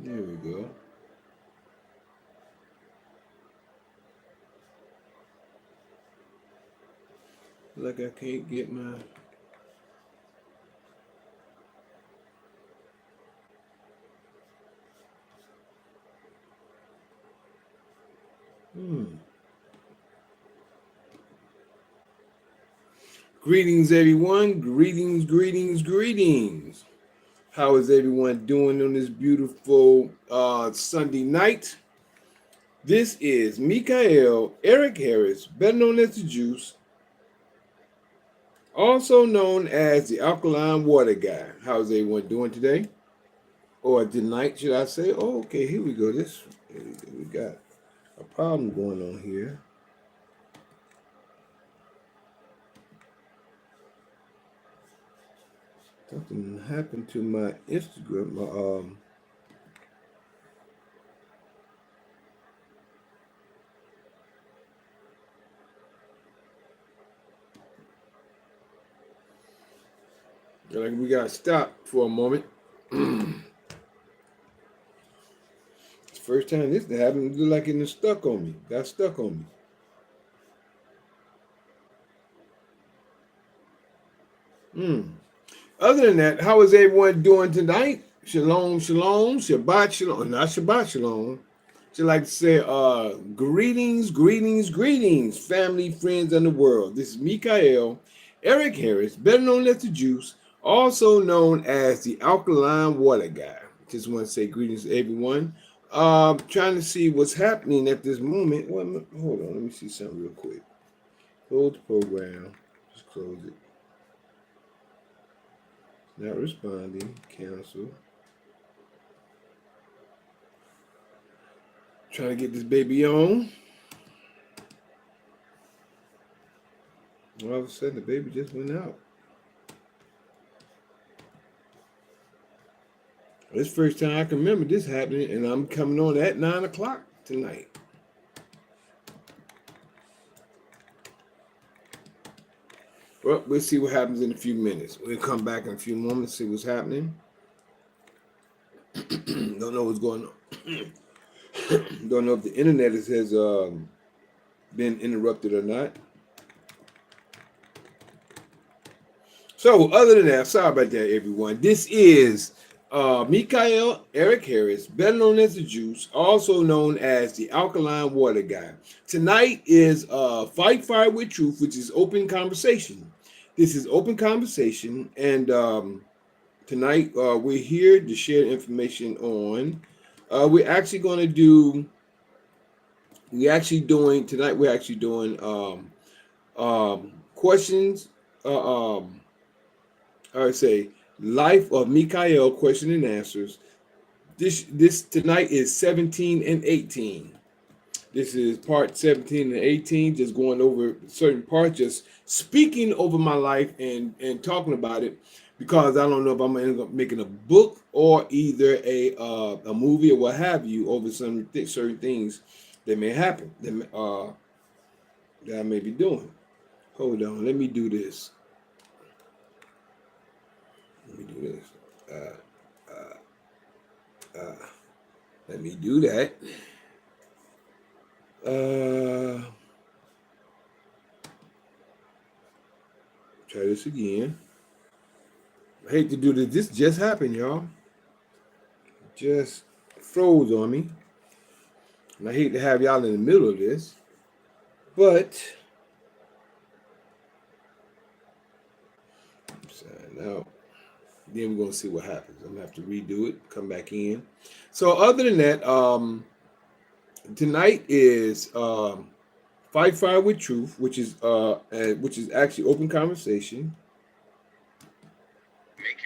There we go. Like I can't get my... Greetings, everyone. Greetings, greetings, greetings. How is everyone doing on this beautiful Sunday night? This is Mikael Eric Harris, better known as the Juice, also known as the Alkaline Water Guy. How's everyone doing today? Or tonight, should I say? Oh, okay, here we go. We got a problem going on here. Something happened to my Instagram. Like we got to stop for a moment. It's the first time this happened. It looked like it stuck on me. Got stuck on me. Other than that, how is everyone doing tonight? Shalom, shalom, Shabbat shalom. Not Shabbat shalom. Should like to say greetings, greetings, greetings, family, friends, and the world. This is Mikael Eric Harris, better known as the Juice, also known as the Alkaline Water Guy. Just want to say greetings to everyone. Trying to see what's happening at this moment. Well, hold on, let me see something real quick. Close the program. Just close it. Not responding. Cancel. Trying to get this baby on. All of a sudden, the baby just went out. This first time I can remember this happening, and I'm coming on at 9 o'clock tonight. Well, we'll see what happens in a few minutes. We'll come back in a few moments, see what's happening. Don't know what's going on. Don't know if the internet has been interrupted or not. So, other than that, sorry about that, everyone. This is Mikael Eric Harris, better known as the Juice, also known as the Alkaline Water Guy. Tonight is Fight Fire with Truth, which is open conversation. This is open conversation, and tonight we're here to share information on. We're actually doing questions. I would say Life of Mikael question and answers. This tonight is 17 and 18. This is part 17 and 18, just going over certain parts, just speaking over my life and talking about it, because I don't know if I'm gonna end up making a book or either a movie or what have you over some certain things that may happen that I may be doing. Hold on, let me do this. Let me do that. Try this again. I hate to do this. This just happened, y'all. Just froze on me. And I hate to have y'all in the middle of this. But sign out. Then we're going to see what happens. I'm going to have to redo it, come back in. So other than that, tonight is Fight Fire with Truth, which is actually open conversation. Make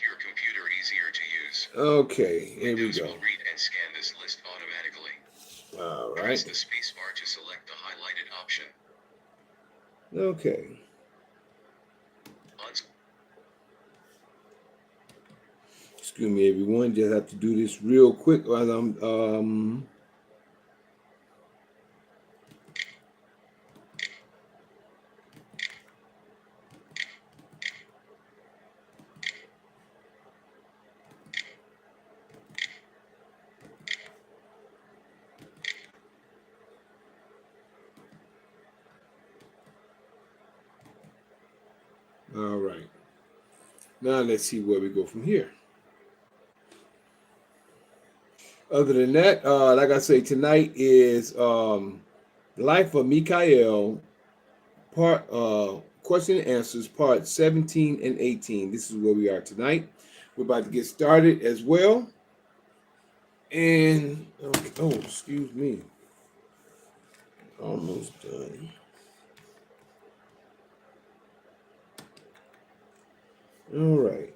your computer easier to use. Okay, here Windows we go. will read and scan this list automatically. All right. Press the spacebar to select the highlighted option. Okay. Excuse me, everyone. Just have to do this real quick while I'm All right. Now let's see where we go from here. Other than that, like I say, tonight is Life of Mikael, part question and answers, part 17 and 18. This is where we are tonight. We're about to get started as well. And oh, excuse me. Almost done. All right.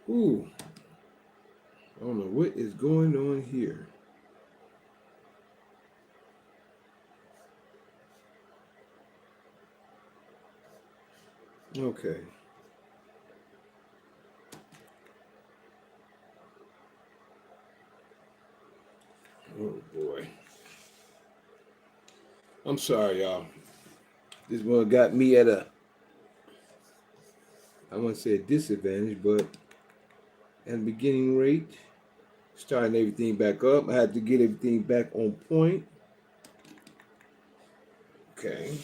Ooh. I don't know what is going on here. Okay. Oh boy. I'm sorry, y'all. This one got me at I won't say a disadvantage, but at the beginning rate, starting everything back up. I had to get everything back on point. Okay.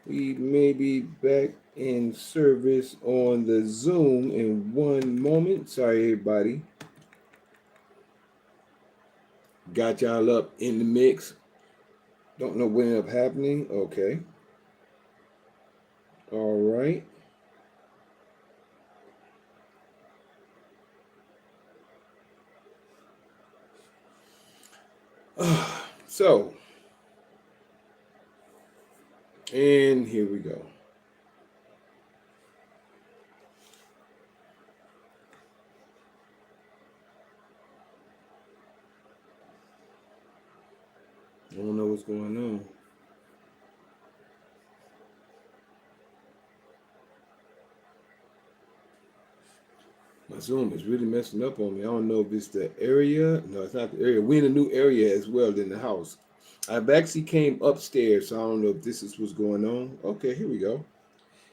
We may be back in service on the Zoom in one moment. Sorry, everybody. Got y'all up in the mix. Don't know what ended up happening. Okay. All right. So, and here we go. I don't know what's going on. My Zoom is really messing up on me. I don't know if it's the area. No, it's not the area. We're in a new area as well in the house. I've actually came upstairs, so I don't know if this is what's going on. Okay, here we go.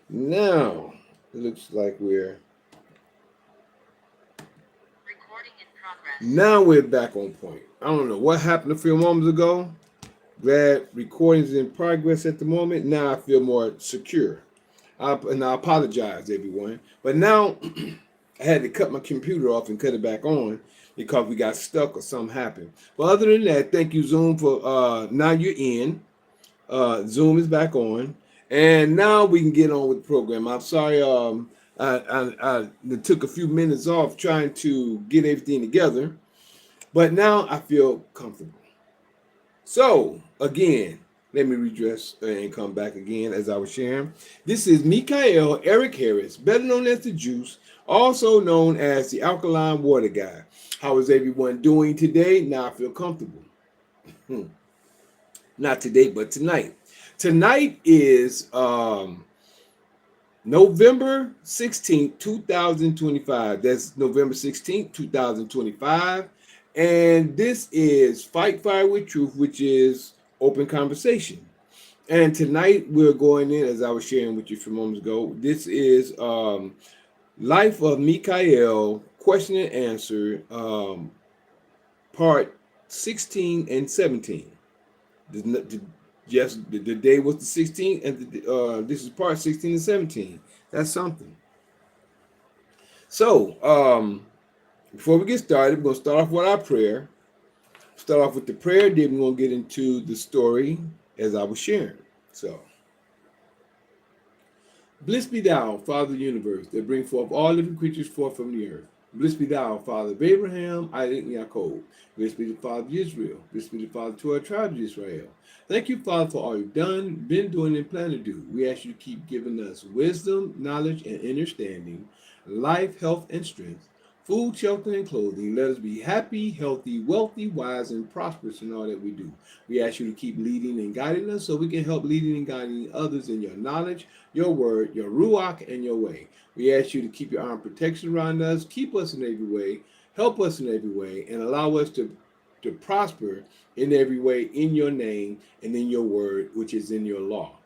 Now, it looks like we're... Recording in progress. Now we're back on point. I don't know what happened a few moments ago. Glad recording's in progress at the moment. Now I feel more secure. And I apologize, everyone. But now I had to cut my computer off and cut it back on because we got stuck or something happened. But other than that, thank you, Zoom, for now you're in. Zoom is back on. And now we can get on with the program. I'm sorry I took a few minutes off trying to get everything together. But now I feel comfortable. So, again, let me redress and come back again as I was sharing. This is Mikael Eric Harris, better known as the Juice, also known as the Alkaline Water Guy. How is everyone doing today? Now I feel comfortable. Not today, but tonight. Tonight is November 16th, 2025. That's November 16th, 2025. And this is Fight Fire with Truth, which is open conversation. And tonight we're going in, as I was sharing with you a few moments ago, this is Life of Mikael, question and answer, part 16 and 17. Yes, the day was the 16th, and this is part 16 and 17. That's something. So, before we get started, we're going to start off with our prayer. Start off with the prayer, then we're going to get into the story as I was sharing. So, blessed be thou, Father of the universe, that bring forth all living creatures forth from the earth. Blessed be thou, Father of Abraham, Isaac, and Jacob. Blessed be the Father of Israel. Blessed be the Father of 12 tribes of Israel. Thank you, Father, for all you've done, been doing, and plan to do. We ask you to keep giving us wisdom, knowledge, and understanding, life, health, and strength, food, shelter, and clothing. Let us be happy, healthy, wealthy, wise, and prosperous in all that we do. We ask you to keep leading and guiding us so we can help leading and guiding others in your knowledge, your word, your ruach, and your way. We ask you to keep your arm protection around us, keep us in every way, help us in every way, and allow us to prosper in every way in your name and in your word, which is in your law.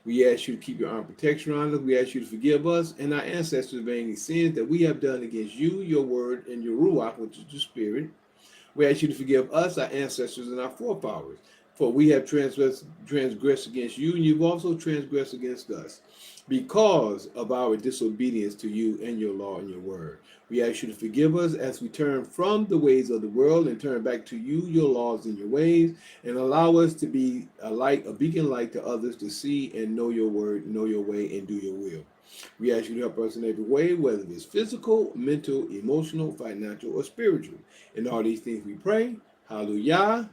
We ask you to keep your arm protection around us. We ask you to forgive us and our ancestors of any sins that we have done against you, your word, and your ruach, which is the spirit. We ask you to forgive us, our ancestors, and our forefathers, for we have transgressed against you, and you've also transgressed against us, because of our disobedience to you and your law and your word. We ask you to forgive us as we turn from the ways of the world and turn back to you, your laws and your ways, and allow us to be a light, a beacon light to others to see and know your word, know your way, and do your will. We ask you to help us in every way, whether it's physical, mental, emotional, financial, or spiritual. In all these things we pray. Hallelujah,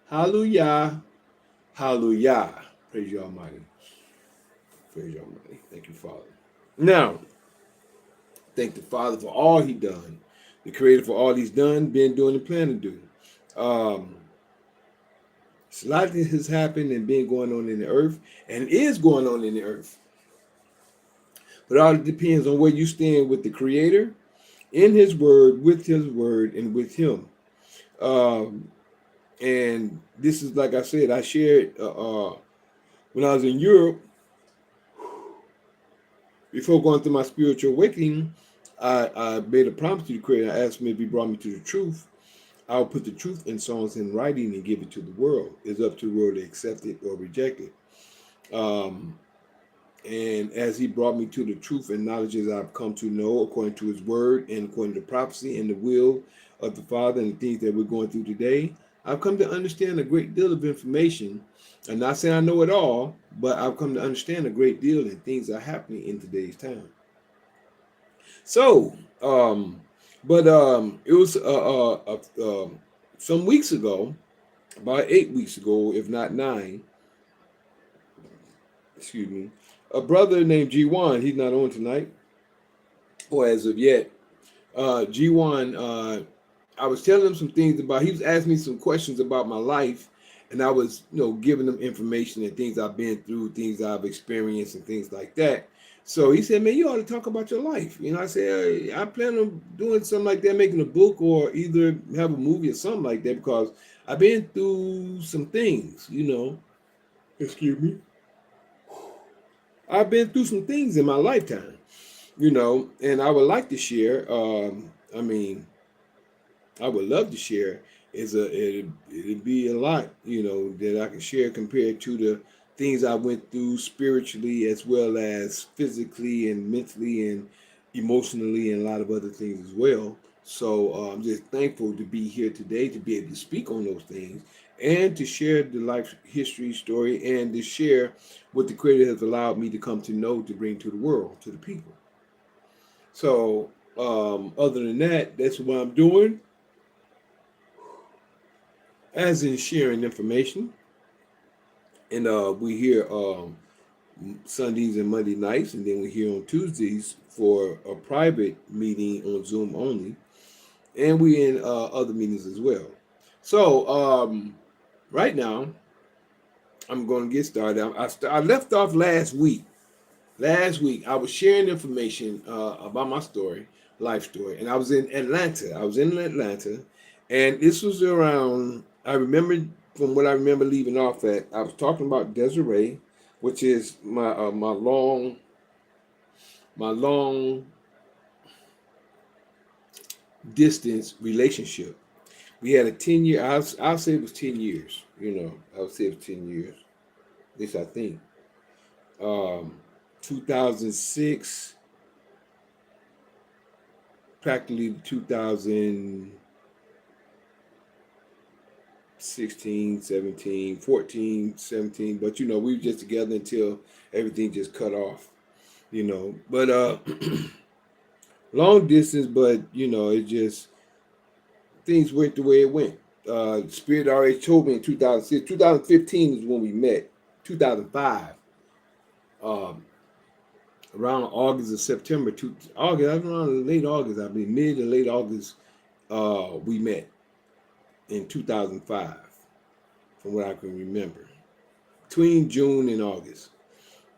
hallelujah, hallelujah. Praise you, Almighty. Praise you, Almighty. Thank you, Father. Now, thank the Father for all He done, the Creator for all He's done, been doing, and plan to do. A lot that has happened and been going on in the earth, and is going on in the earth. But all depends on where you stand with the Creator, in His Word, and with Him. And this is, like I said, I shared when I was in Europe. Before going through my spiritual awakening, I made a promise to the Creator. I asked Him if He brought me to the truth, I will put the truth in songs in writing and give it to the world. It's up to the world to accept it or reject it. And as He brought me to the truth and knowledges I've come to know according to His word and according to prophecy and the will of the Father and the things that we're going through today, I've come to understand a great deal of information. I'm not saying I know it all, but I've come to understand a great deal and things are happening in today's time. So, it was some weeks ago, about 8 weeks ago, if not 9, excuse me, a brother named G1, he's not on tonight, or as of yet. G1, I was telling him some things about, he was asking me some questions about my life, and I was, giving them information and things I've been through, things I've experienced, and things like that. So he said, man, you ought to talk about your life. I said, hey, I plan on doing something like that, making a book or either have a movie or something like that, because I've been through some things, Excuse me. I've been through some things in my lifetime, and I would like to share. I would love to share. It'd be a lot, that I can share compared to the things I went through spiritually as well as physically and mentally and emotionally and a lot of other things as well. So I'm just thankful to be here today to be able to speak on those things and to share the life history story and to share what the Creator has allowed me to come to know to bring to the world, to the people. So other than that, that's what I'm doing. As in sharing information, and we hear Sundays and Monday nights, and then we hear on Tuesdays for a private meeting on Zoom only, and we in other meetings as well. So right now, I'm going to get started. I left off last week. Last week, I was sharing information about my story, life story, and I was in Atlanta. And this was around, I remember, from what I remember leaving off at, I was talking about Desiree, which is my long distance relationship. We had a 10-year, I'll say it was 10 years, I would say it was 10 years, at least I think. 2006, practically 2016, 17, 14, 17, but we were just together until everything just cut off, but long distance, but it just, things went the way it went. Spirit already told me in 2006, 2015 is when we met, 2005, around August or September, around late August, I believe, mid to late August, we met in 2005, from what I can remember, between June and August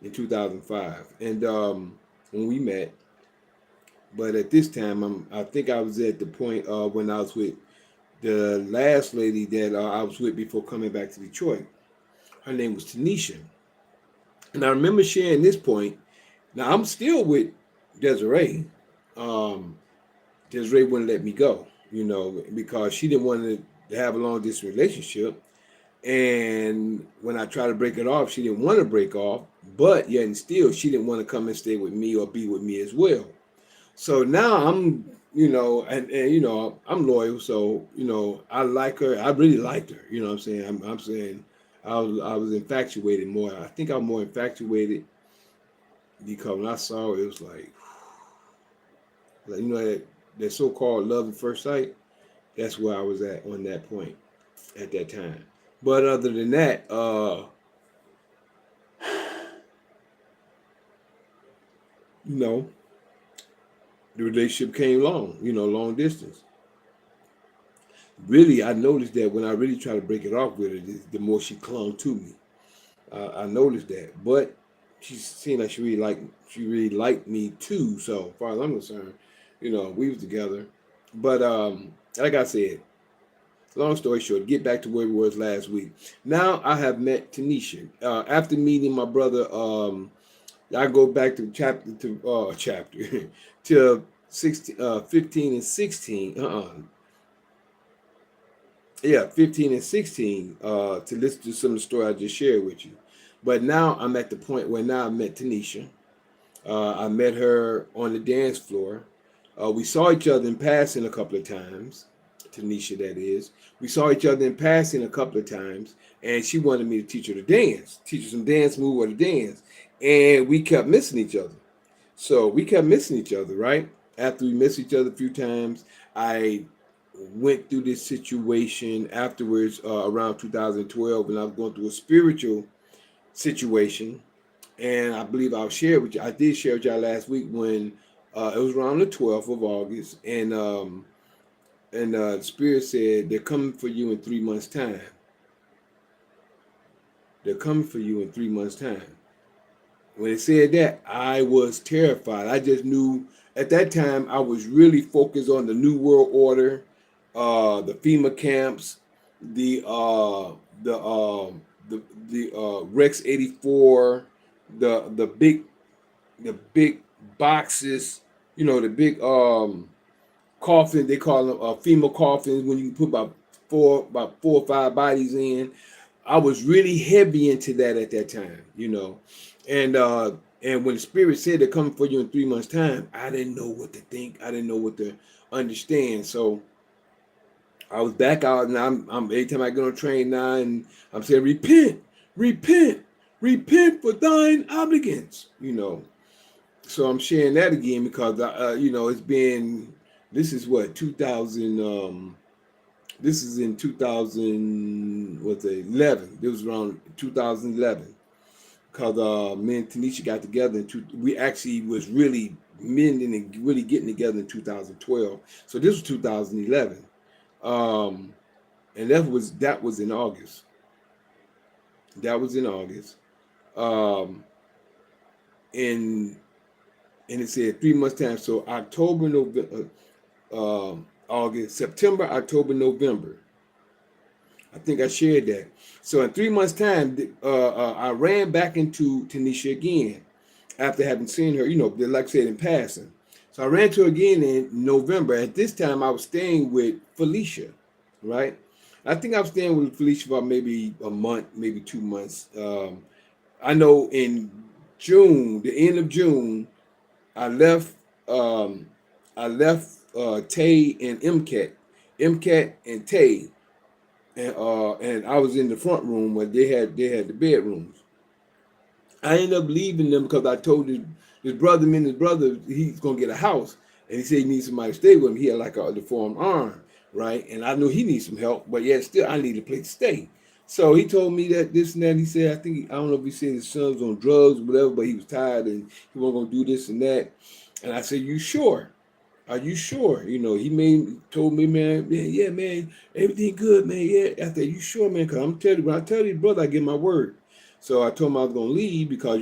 in 2005, and when we met. But at this time, I think I was at the point when I was with the last lady that I was with before coming back to Detroit. Her name was Tanisha. And I remember sharing this point. Now I'm still with Desiree. Um, Desiree wouldn't let me go, because she didn't want to have a long distance relationship. And when I tried to break it off, she didn't want to break off, but yet and still, she didn't want to come and stay with me or be with me as well. So now I'm, I'm loyal. So, I like her. I really liked her. You know what I'm saying? I'm saying I was infatuated more. I think I'm more infatuated because when I saw her, it was like that so-called love at first sight. That's where I was at on that point at that time. But other than that, you know, the relationship came long distance. Really, I noticed that when I really tried to break it off with her, the more she clung to me. I noticed that, but she seemed like she really liked me too. So, as far as I'm concerned, we was together. But like I said, long story short, get back to where we was last week. Now I have met Tanisha. After meeting my brother, I go back to chapter to 16, 15 and 16. Yeah, 15 and 16 to listen to some of the story I just shared with you. But now I'm at the point where now I met Tanisha. I met her on the dance floor. We saw each other in passing a couple of times. Tanisha, that is. We saw each other in passing a couple of times, and she wanted me to teach her to dance, teach her some dance move or to dance. And we kept missing each other. So we kept missing each other, right? After we missed each other a few times, I went through this situation afterwards around 2012 when I was going through a spiritual situation. And I believe I'll share with you. I did share with y'all last week when it was around the 12th of August, and the Spirit said they're coming for you in 3 months' time. They're coming for you in 3 months' time. When it said that, I was terrified. I just knew at that time I was really focused on the New World Order, the FEMA camps, the uh, the uh, the Rex 84, the big boxes, the big coffin. They call them FEMA coffins when you put about four or five bodies in. I was really heavy into that at that time. And when the Spirit said they're coming for you in 3 months' time, I didn't know what to think. I didn't know what to understand. So I was back out, and I'm every time I get on a train now, and I'm saying, repent, repent, repent for thine obligance. So I'm sharing that again because it's been, this is what 2000. This is in 2000, what's it, 11. It was around 2011 because me and Tanisha got together. We actually was really mending and really getting together in 2012. So this was 2011, and that was in August. That was in August, um, and and it said 3 months time. So October, November, August, September, October, November. I think I shared that. So in 3 months' time, I ran back into Tanisha again after having seen her, like I said, in passing. So I ran to her again in November. At this time, I was staying with Felicia, right? I think I was staying with Felicia for maybe a month, maybe 2 months. I know in June, the end of June, I left. I left Tay and MCAT and Tay, and I was in the front room where they had the bedrooms. I ended up leaving them because I told his brother, he's gonna get a house, and he said he needs somebody to stay with him. He had like a deformed arm, right? And I knew he needs some help, but yet still I need a place to stay. So he told me that this and that. He said, I don't know if he said his son's on drugs or whatever, but he was tired and he wasn't gonna do this and that. And I said, "You sure? Are you sure?" He told me, man, yeah, man, everything good, man. Yeah. I said, "You sure, man?" Because I'm telling you, when I tell you, brother, I give my word. So I told him I was gonna leave because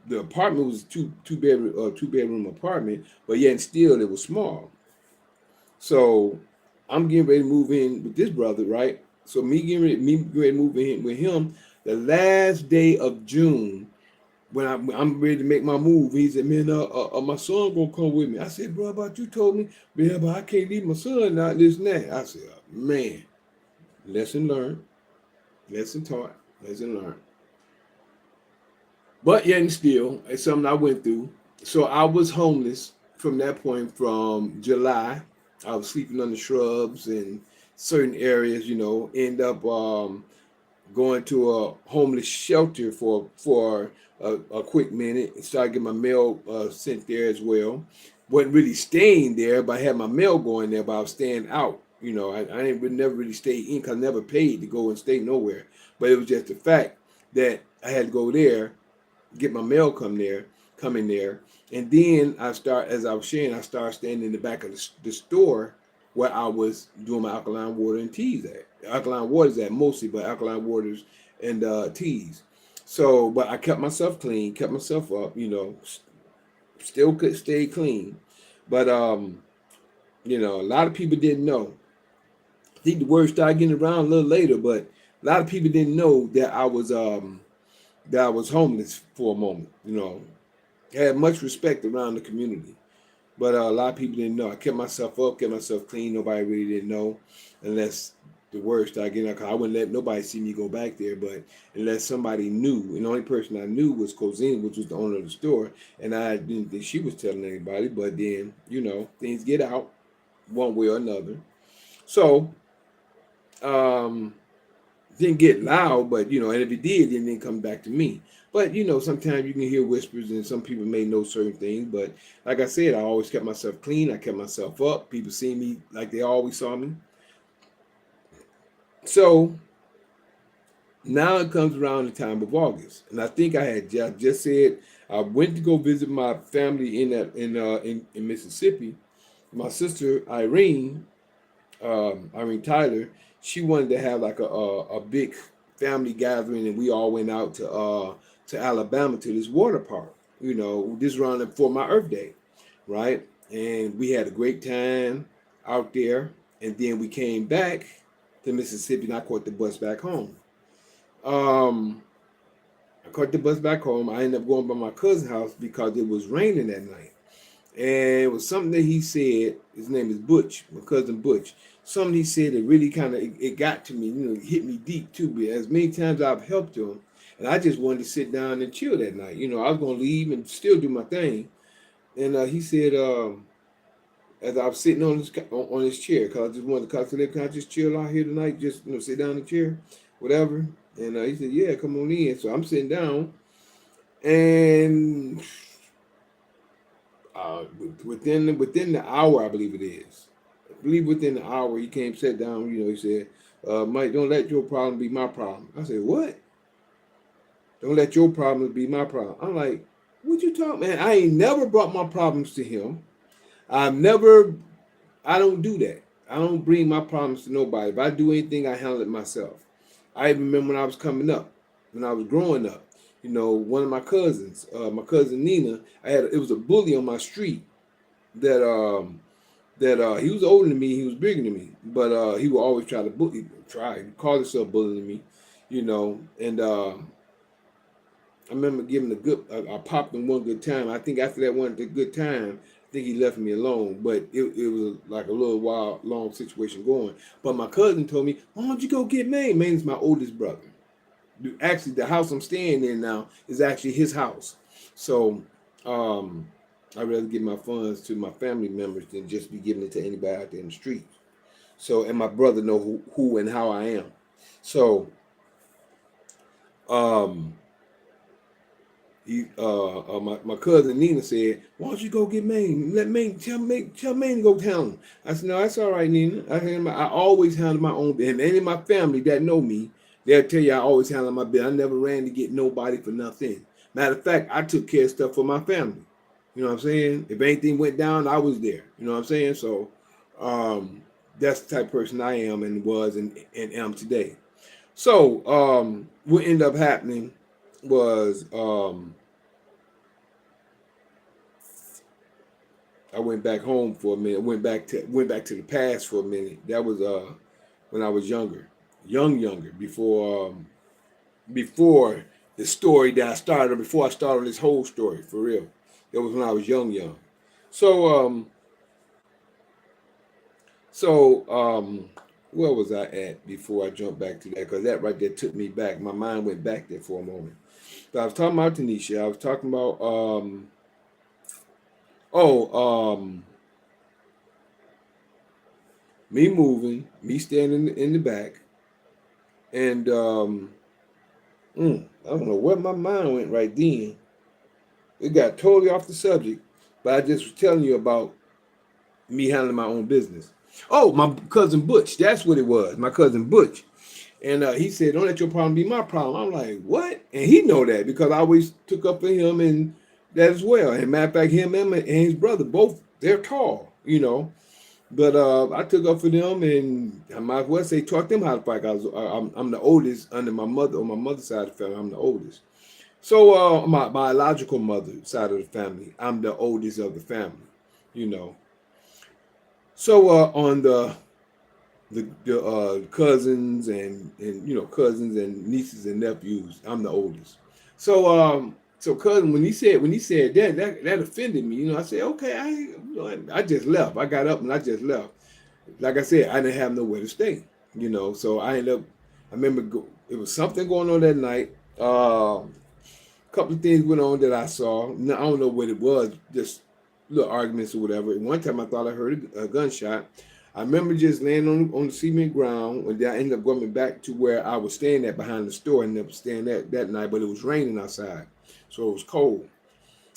the apartment was two bedroom apartment, but yet still it was small. So I'm getting ready to move in with this brother, right? So me getting ready to move in with him the last day of June. when I'm ready to make my move, he said, "Man, my son gonna come with me." I said, "Bro, but you told me, yeah, but I can't leave my son out this and that." I said, "Man, lesson learned, lesson taught, lesson learned." But yet and still, it's something I went through. So I was homeless from that point from July. I was sleeping under shrubs in certain areas, end up going to a homeless shelter for a quick minute and started getting my mail sent there as well. Wasn't really staying there, but I had my mail going there, but I was staying out. I didn't never really stay in because I never paid to go and stay nowhere. But it was just the fact that I had to go there, get my mail come in there, and then as I was sharing, I started standing in the back of the store where I was doing my alkaline water and teas at. Alkaline waters at mostly, but alkaline waters and teas. So, but I kept myself clean, kept myself up, still could stay clean. But a lot of people didn't know. I think the word started getting around a little later, but a lot of people didn't know that I was homeless for a moment. Had much respect around the community, but a lot of people didn't know. I kept myself up, kept myself clean. Nobody really didn't know, unless the word started getting out. 'Cause I wouldn't let nobody see me go back there, but unless somebody knew, and the only person I knew was Cosine, which was the owner of the store, and I didn't think she was telling anybody. But then, things get out one way or another. So, um, didn't get loud, but and if it did, then it didn't come back to me. But sometimes you can hear whispers, and some people may know certain things. But like I said, I always kept myself clean. I kept myself up. People see me like they always saw me. So now it comes around the time of August, and I think I had just said I went to go visit my family in Mississippi. My sister Irene Tyler, she wanted to have like a big family gathering, and we all went out to Alabama to this water park. This around for my Earth Day, right? And we had a great time out there, and then we came back to Mississippi, and I caught the bus back home. Um, I caught the bus back home. I ended up going by my cousin's house because it was raining that night. And it was something that he said. His name is Butch, my cousin Butch. Something he said that really kind of it got to me, it hit me deep too. But as many times I've helped him, and I just wanted to sit down and chill that night. I was gonna leave and still do my thing. And he said, as I was sitting on his chair, cause I just wanted to can I just chill out here tonight? Just sit down in the chair, whatever. And he said, yeah, come on in. So I'm sitting down, and uh, within the hour, I believe it is. I believe within the hour, he came, sat down. He said, "Mike, don't let your problem be my problem." I said, "What? Don't let your problems be my problem." I'm like, "What you talking, man? I ain't never brought my problems to him. I've never. I don't do that. I don't bring my problems to nobody. If I do anything, I handle it myself. I even remember when I was coming up, when I was growing up. One of my cousins, my cousin Nina, it was a bully on my street that he was older than me, he was bigger than me, but he would always try to call himself bullying me, and I remember giving I popped him one good time. I think after that one good time, I think he left me alone, but it was like a little while long situation going. But my cousin told me, why don't you go get Maine? Maine's my oldest brother. Actually, the house I'm staying in now is actually his house. So I'd rather give my funds to my family members than just be giving it to anybody out there in the street. So, and my brother know who and how I am. So, um, my cousin Nina said, "Why don't you go get Maine? Let Maine tell Maine to go tell him." I said, "No, that's all right, Nina. I always handle my own business. And any of my family that know me, they'll tell you I always handle my business. I never ran to get nobody for nothing. Matter of fact, I took care of stuff for my family. You know what I'm saying? If anything went down, I was there. You know what I'm saying? So that's the type of person I am and was and am today. So what ended up happening was I went back home for a minute. Went back to the past for a minute. That was when I was younger, younger before the story that I started before I started this whole story for real. That was when I was young. So where was I at before I jumped back to that? Because that right there took me back. My mind went back there for a moment. So I was talking about Tanisha. I was talking about oh me moving, me standing in the back, and I don't know where my mind went right then. It got totally off the subject, but I just was telling you about me handling my own business. Oh, my cousin Butch. That's what it was. My cousin Butch. And he said, "Don't let your problem be my problem." I'm like, "What?" And he know that because I always took up for him and that as well. And matter of fact, him and his brother both they're tall, you know. But I took up for them, and I might as well say taught them how to fight. I'm the oldest under my mother on my mother's side of the family. I'm the oldest. So my biological mother side of the family, I'm the oldest of the family, you know. So on the cousins and cousins and nieces and nephews, I'm the oldest. So cousin when he said that offended me. I said okay, I just left. I got up and I just left. Like I said, I didn't have nowhere to stay. So I ended up. I remember it was something going on that night. Couple of things went on that I saw. Now, I don't know what it was, just little arguments or whatever. And one time I thought I heard a gunshot. I remember just laying on the cement ground, and then I ended up going back to where I was staying at behind the store. I ended up staying that night, but it was raining outside, so it was cold.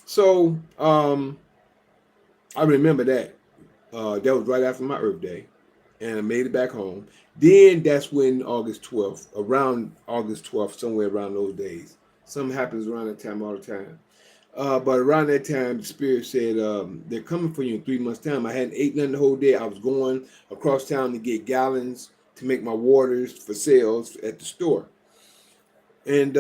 So I remember that. That was right after my Earth Day, and I made it back home. Then that's when August 12th, around August 12th, somewhere around those days. Something happens around that time all the time. But around that time, the Spirit said, they're coming for you in 3 months' time. I hadn't ate nothing the whole day. I was going across town to get gallons to make my waters for sales at the store. And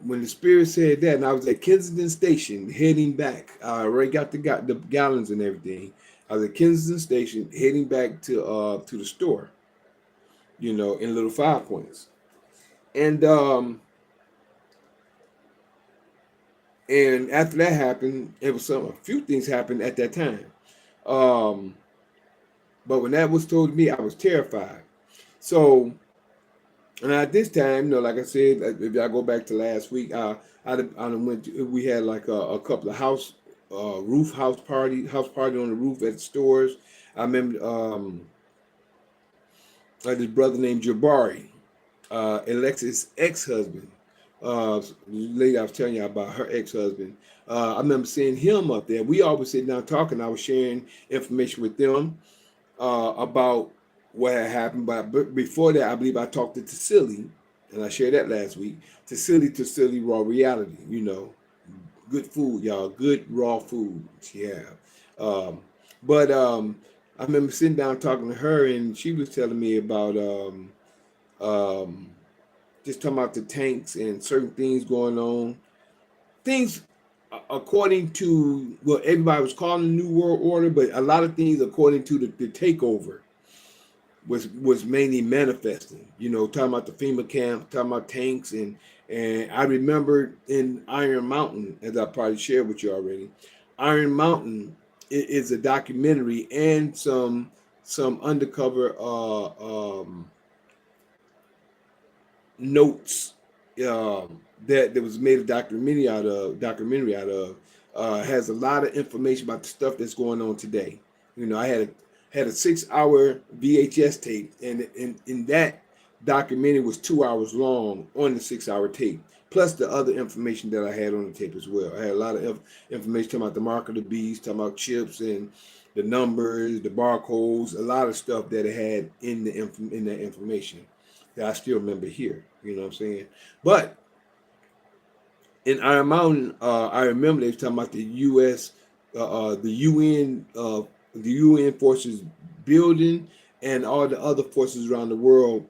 when the Spirit said that, and I was at Kensington Station heading back, I already got the gallons and everything. I was at Kensington Station heading back to the store, in Little Five Points. And and after that happened, it was a few things happened at that time. Um, but when that was told to me, I was terrified. So, and at this time, like I said, if I go back to last week, we had like a couple of house party on the roof at the stores. I remember this brother named Jabari, Alexis' ex-husband. The lady I was telling you about, her ex-husband. I remember seeing him up there. We always sit down talking. I was sharing information with them about what had happened. But before that, I believe I talked to Tassili, and I shared that last week. Tassili Raw Reality. Good food, y'all. Good raw food. Yeah. But I remember sitting down talking to her, and she was telling me about um, just talking about the tanks and certain things going on. Things according to what everybody was calling the New World Order, but a lot of things according to the takeover was mainly manifesting. Talking about the FEMA camp, talking about tanks, and I remember in Iron Mountain, as I probably shared with you already. Iron Mountain is a documentary and some undercover notes that was made a documentary out of has a lot of information about the stuff that's going on today. I had a 6 hour VHS tape, and in that documentary was 2 hours long on the 6 hour tape, plus the other information that I had on the tape as well. I had a lot of information talking about the mark of the beast, talking about chips and the numbers, the barcodes, a lot of stuff that it had in that information that I still remember here. You know what I'm saying? But in Iron Mountain, I remember they were talking about the U.S., the UN forces building, and all the other forces around the world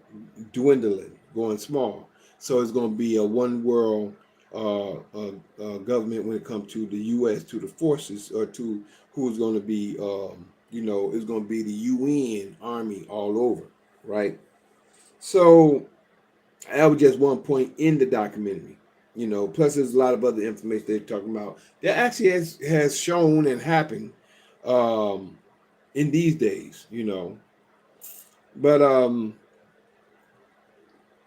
dwindling, going small. So it's going to be a one world government when it comes to the U.S., to the forces, or to who's going to be, it's going to be the UN army all over, right? So that was just one point in the documentary. You know, plus there's a lot of other information they're talking about that actually has shown and happened um, in these days. You know, but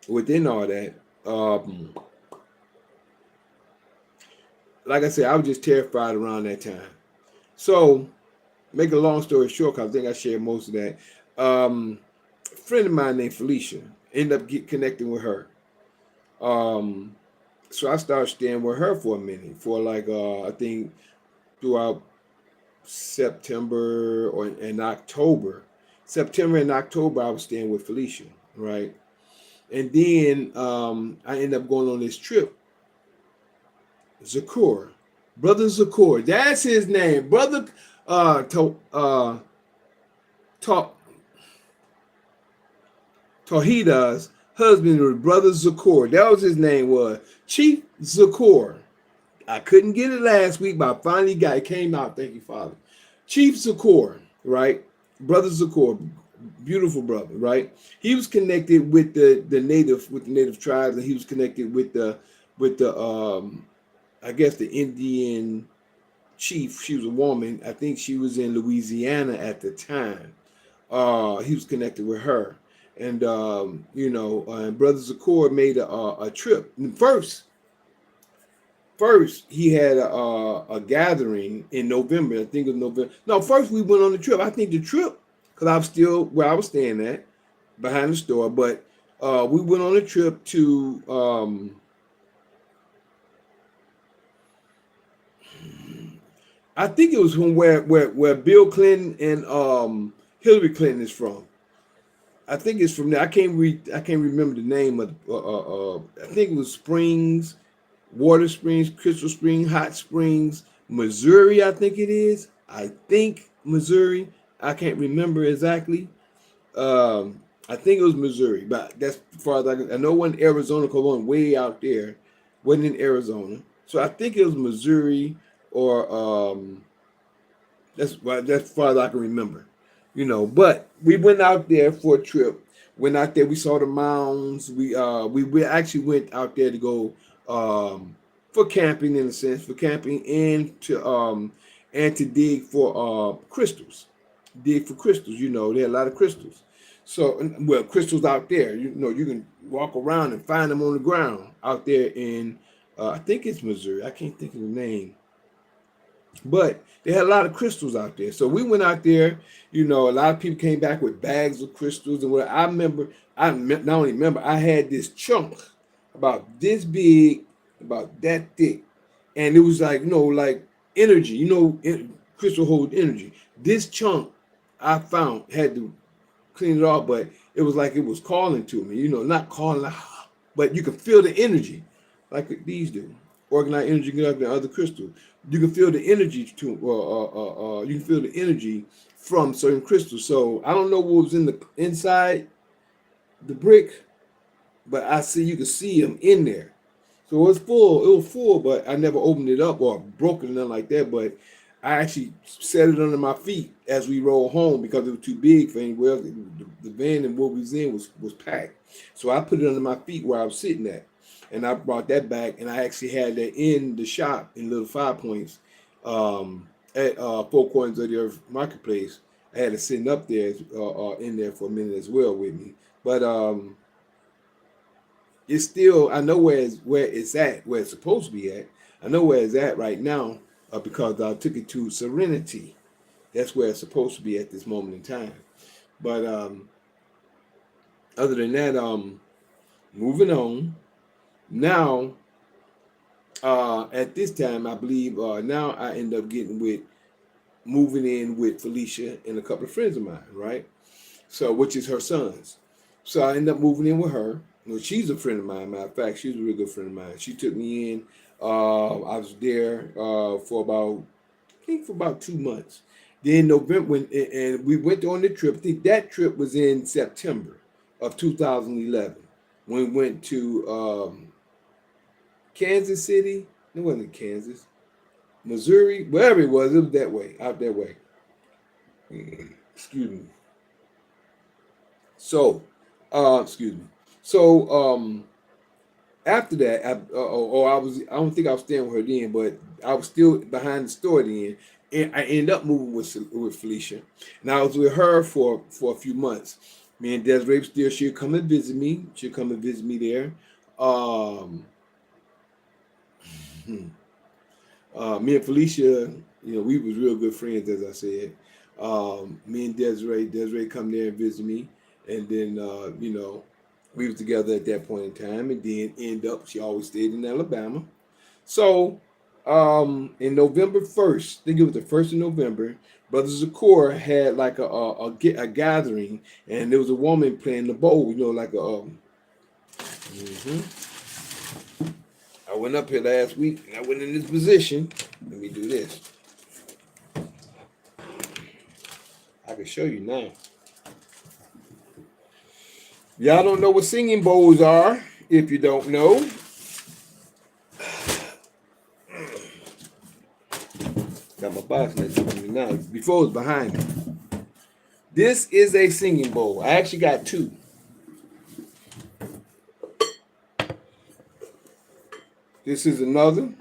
within all that, um, like I said, I was just terrified around that time. So, make a long story short, 'cause I think I shared most of that. A friend of mine named Felicia ended up connecting with her. Um, so I started staying with her for a minute, for like I think throughout September or and October. September and October, I was staying with Felicia, right? And then I ended up going on this trip. Zakur, brother Zakur, that's his name, brother. To Ta- Tawhida's husband was brother Zakur. That was his name, was Chief Zakur. I couldn't get it last week, but I finally got it. Came out. Thank you, Father. Chief Zakor, right? Brother Zakor, beautiful brother, right? He was connected with the native tribes, and he was connected with the I guess the Indian chief. She was a woman. I think she was in Louisiana at the time. He was connected with her, and Brother Zakor made a trip. And first, he had a gathering in November. I think it was November. No, first we went on the trip. I think the trip, because I was still where I was staying at, behind the store. But we went on a trip to, I think it was from where Bill Clinton and Hillary Clinton is from. I think it's from there. I can't remember the name of. I think it was Springs, Water Springs, Crystal Springs, Hot Springs, Missouri. I think it is. I think Missouri. I can't remember exactly. I think it was Missouri, but that's as far as I know. One Arizona, because one way out there, wasn't in Arizona. So I think it was Missouri or that's as far as I can remember, you know. But we went out there for a trip. Went out there. We saw the mounds. We actually went out there to go for camping in a sense, for camping and to dig for crystals. Dig for crystals. You know, there are a lot of crystals. So well, crystals out there. You know, you can walk around and find them on the ground out there in I think it's Missouri. I can't think of the name, but they had a lot of crystals out there. So we went out there. You know, a lot of people came back with bags of crystals. And what I remember, not only remember, I had this chunk about this big, about that thick, and it was like like energy. Crystal hold energy. This chunk I found had to clean it off, but it was like it was calling to me. Not calling, but you can feel the energy, like these do. Organized energy conductor and other crystals. You can feel the energy you can feel the energy from certain crystals. So I don't know what was in the inside the brick, but you can see them in there. So it was full. It was full, but I never opened it up or broke it or nothing like that. But I actually set it under my feet as we rolled home because it was too big for anywhere else. The van and what we was in was packed. So I put it under my feet where I was sitting at. And I brought that back, and I actually had that in the shop in Little 5 Points at Four Corners of the Earth Marketplace. I had it sitting up there in there for a minute as well with me. But it's still, I know where it's at, where it's supposed to be at. I know where it's at right now because I took it to Serenity. That's where it's supposed to be at this moment in time. But other than that, moving on. Now, at this time, I believe now I end up moving in with Felicia and a couple of friends of mine, right? So, which is her sons. So I ended up moving in with her. She's a friend of mine. Matter of fact, she's a really good friend of mine. She took me in. I was there I think for about 2 months. Then November, and we went on the trip. I think that trip was in September of 2011 when we went to Kansas City. It wasn't Kansas, Missouri, wherever it was. It was that way, out that way. Excuse me. So, excuse me. So, After that, I don't think I was staying with her then, but I was still behind the store then, and I ended up moving with Felicia, and I was with her for a few months. Me and Desiree still, she'd come and visit me. She'd come and visit me there. Um, Me and Felicia, we was real good friends, as I said. Me and Desiree come there and visit me, and then we was together at that point in time, and then end up she always stayed in Alabama. So in November 1st, I think it was the 1st of November, Brother Zakor had like a gathering, and there was a woman playing the bowl, like a. Mhm. I went up here last week, and I went in this position. Let me do this. I can show you now. Y'all don't know what singing bowls are. If you don't know, got my box next to me now. Before it was behind me. This is a singing bowl. I actually got two. This is another.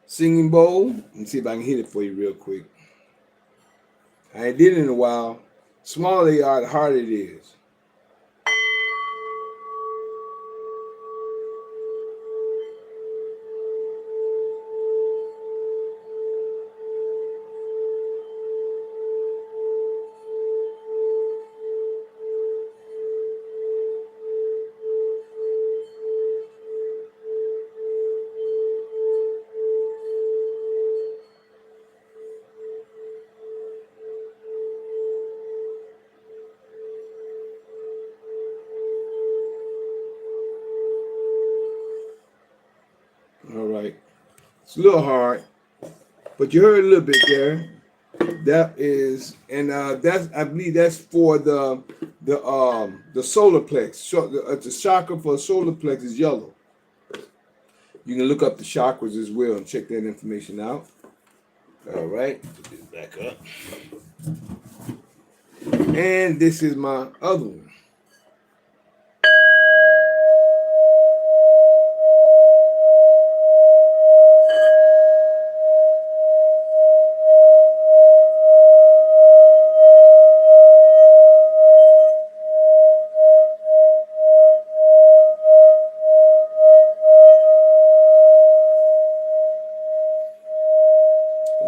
Singing bowl. Let me see if I can hit it for you real quick. I ain't did it in a while. Smaller they are, the harder it is. All right. It's a little hard, but you heard a little bit there. That is, and that's I believe that's for the solar plex. So the chakra for solar plex is yellow. You can look up the chakras as well and check that information out. All right, put this back up. And this is my other one.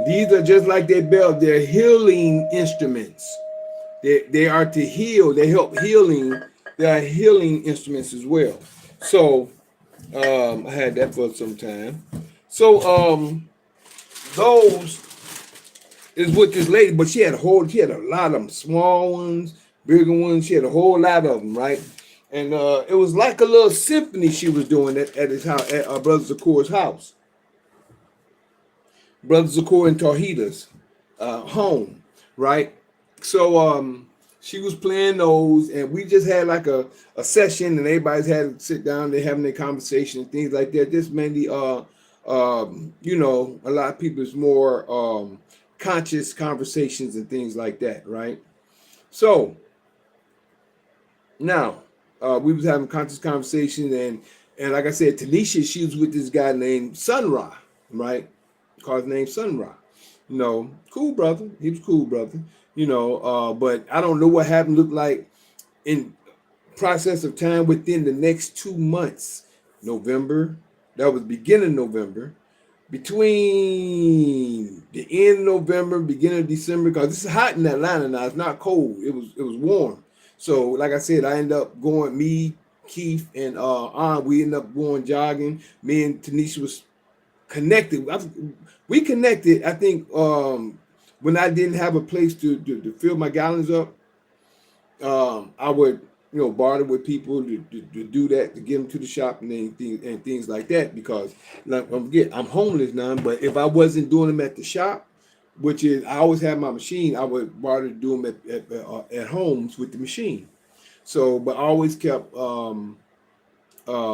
These are just like their bell. They're healing instruments. They are to heal. They help healing. They are healing instruments as well. So I had that for some time. So those is with this lady, but she had a lot of them, small ones, bigger ones. She had a whole lot of them, right? And it was like a little symphony she was doing at his house, at our brother Zakor's house. Brother Zakor and Tawhida's home, right? So she was playing those, and we just had like a session, and everybody's had to sit down, they're having their conversation and things like that. Just mainly a lot of people's more conscious conversations and things like that, right? So now we was having conscious conversation, and like I said, Tanisha, she was with this guy named Sun Ra, right? Called his name Sun Ra. Cool brother. He was cool brother. But I don't know what happened. Looked like in process of time within the next 2 months, November. That was beginning of November. Between the end of November, beginning of December, because this is hot in Atlanta now. It's not cold. It was warm. So, like I said, I ended up going. Me, Keith, and we ended up going jogging. Me and Tanisha was connected. We connected. I think when I didn't have a place to fill my gallons up, I would barter with people to do that, to get them to the shop and things like that. Because like I'm homeless now, but if I wasn't doing them at the shop, which is I always have my machine, I would barter to do them at homes with the machine. So, but I always kept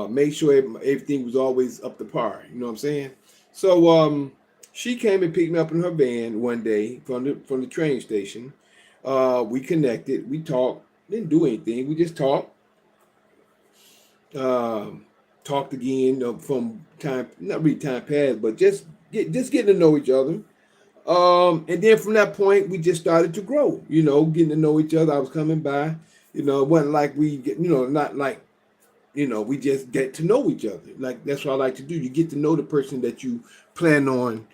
made sure everything was always up to par. You know what I'm saying? So she came and picked me up in her van one day from the train station. We connected, we talked, didn't do anything. We just talked. Talked again from time, not really time past, but just getting to know each other. And then from that point, we just started to grow. Getting to know each other. I was coming by. It wasn't like not like we just get to know each other. Like that's what I like to do. You get to know the person that you plan on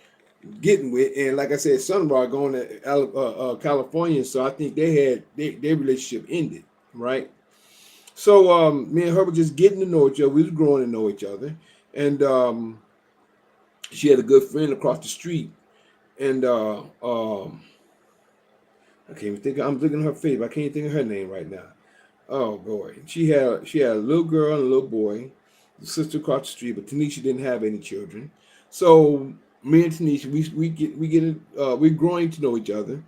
getting with, and like I said, son-in-law going to California, so I think their relationship ended, right? So me and her were just getting to know each other. We was growing to know each other, and she had a good friend across the street, and I can't even think. I'm looking at her face. But I can't even think of her name right now. Oh boy, she had a little girl and a little boy, the sister across the street, but Tanisha didn't have any children. So me and Tanisha, we're growing to know each other.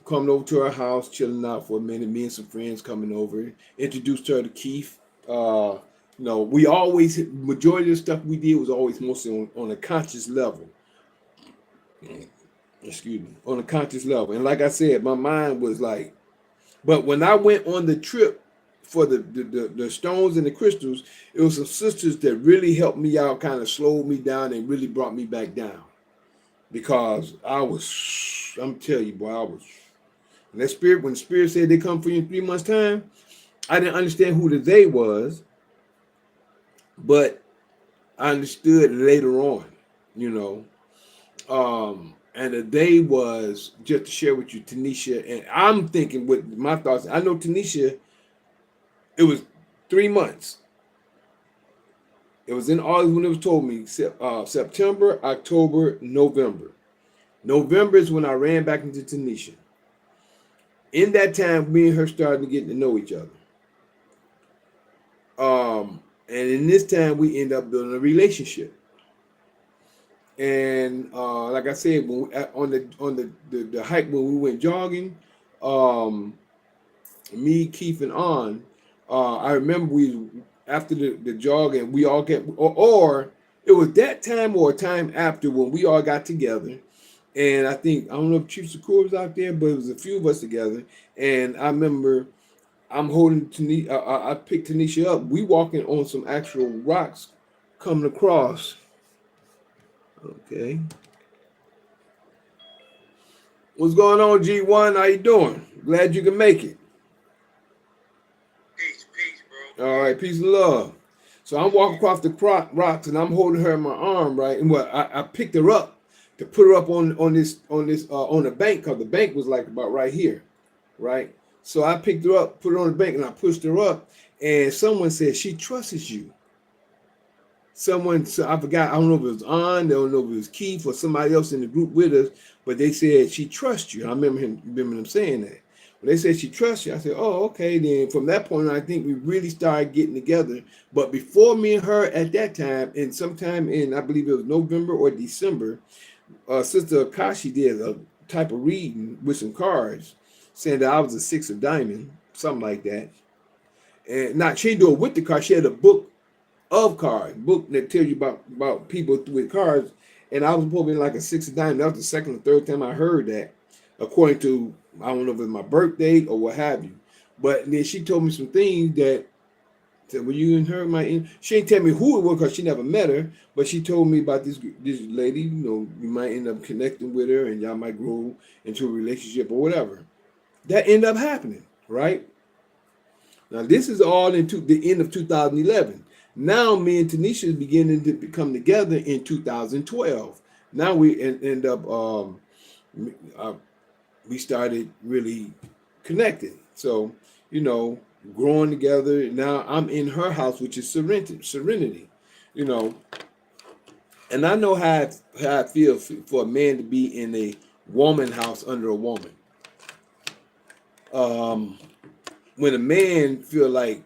Coming over to our house, chilling out for a minute. Me and some friends coming over. Introduced her to Keith. We always majority of the stuff we did was always mostly on a conscious level. Excuse me, on a conscious level. And like I said, my mind was like. But when I went on the trip for the stones and the crystals, it was some sisters that really helped me out, kind of slowed me down and really brought me back down. Because I'm telling you, boy, when the spirit said they come for you in 3 months' time, I didn't understand who the they was, but I understood later on, you know. And the day was just to share with you, Tanisha, and I'm thinking with my thoughts. I know Tanisha, it was 3 months. It was in August when it was told me September, October, November. November is when I ran back into Tanisha. In that time, me and her started to get to know each other. And in this time, we end up building a relationship. And like I said, when on the hike when we went jogging, me, Keith, and I remember we after the jog and we all get or it was that time or a time after when we all got together. And I don't know if Chief Shakur was out there, but it was a few of us together. And I remember I'm holding Tanisha. I picked Tanisha up. We walking on some actual rocks coming across. Okay. What's going on, G1? How you doing? Glad you can make it. Peace, bro. All right, peace and love. So I'm walking across the rocks and I'm holding her in my arm, right? And I picked her up to put her up on the bank because the bank was like about right here, right? So I picked her up, put her on the bank, and I pushed her up. And someone said she trusts you. So I forgot. I don't know if it was I don't know if it was Keith or somebody else in the group with us, but they said she trusts you. I remember them saying that. When they said she trusts you, I said, "Oh, okay." Then from that point on, I think we really started getting together. But before me and her at that time, and sometime in I believe it was November or December, Sister Akashi did a type of reading with some cards, saying that I was a 6 of diamond, something like that. And not she didn't do it with the card. She had a book of cards, book that tells you about people with cards. And I was probably like a 6 of diamond. That was the second or third time I heard that, according to I don't know if it was my birthday or what have you. But then she told me some things that said, "Well, you and her might." She didn't tell me who it was because she never met her, but she told me about this lady. You might end up connecting with her, and y'all might grow into a relationship or whatever. That ended up happening, right? Now this is all into the end of 2011. Now me and Tanisha is beginning to come together in 2012. Now we end up we started really connecting. So growing together. Now I'm in her house, which is Serenity. And I know how I feel for a man to be in a woman house under a woman. When a man feel like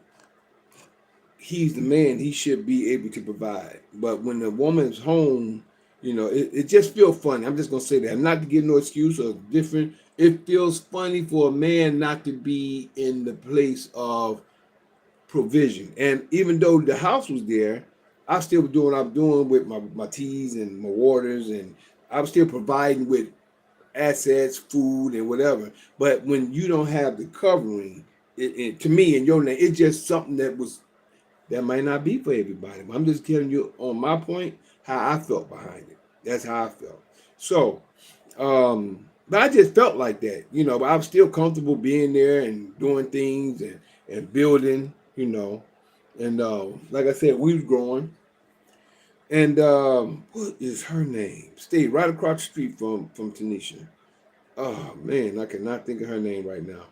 he's the man, he should be able to provide. But when the woman's home, it just feels funny. I'm just gonna say that. Not to give no excuse or different. It feels funny for a man not to be in the place of provision. And even though the house was there, I still was doing what I'm doing with my teas and my waters, and I was still providing with assets, food, and whatever. But when you don't have the covering, to me, in your name, it's just something that might not be for everybody. I'm just telling you on my point how I felt behind it. That's how I felt. So, but I just felt like that, but I was still comfortable being there and doing things and building, and like I said, we was growing. And what is her name? Stayed right across the street from Tanisha. Oh man, I cannot think of her name right now.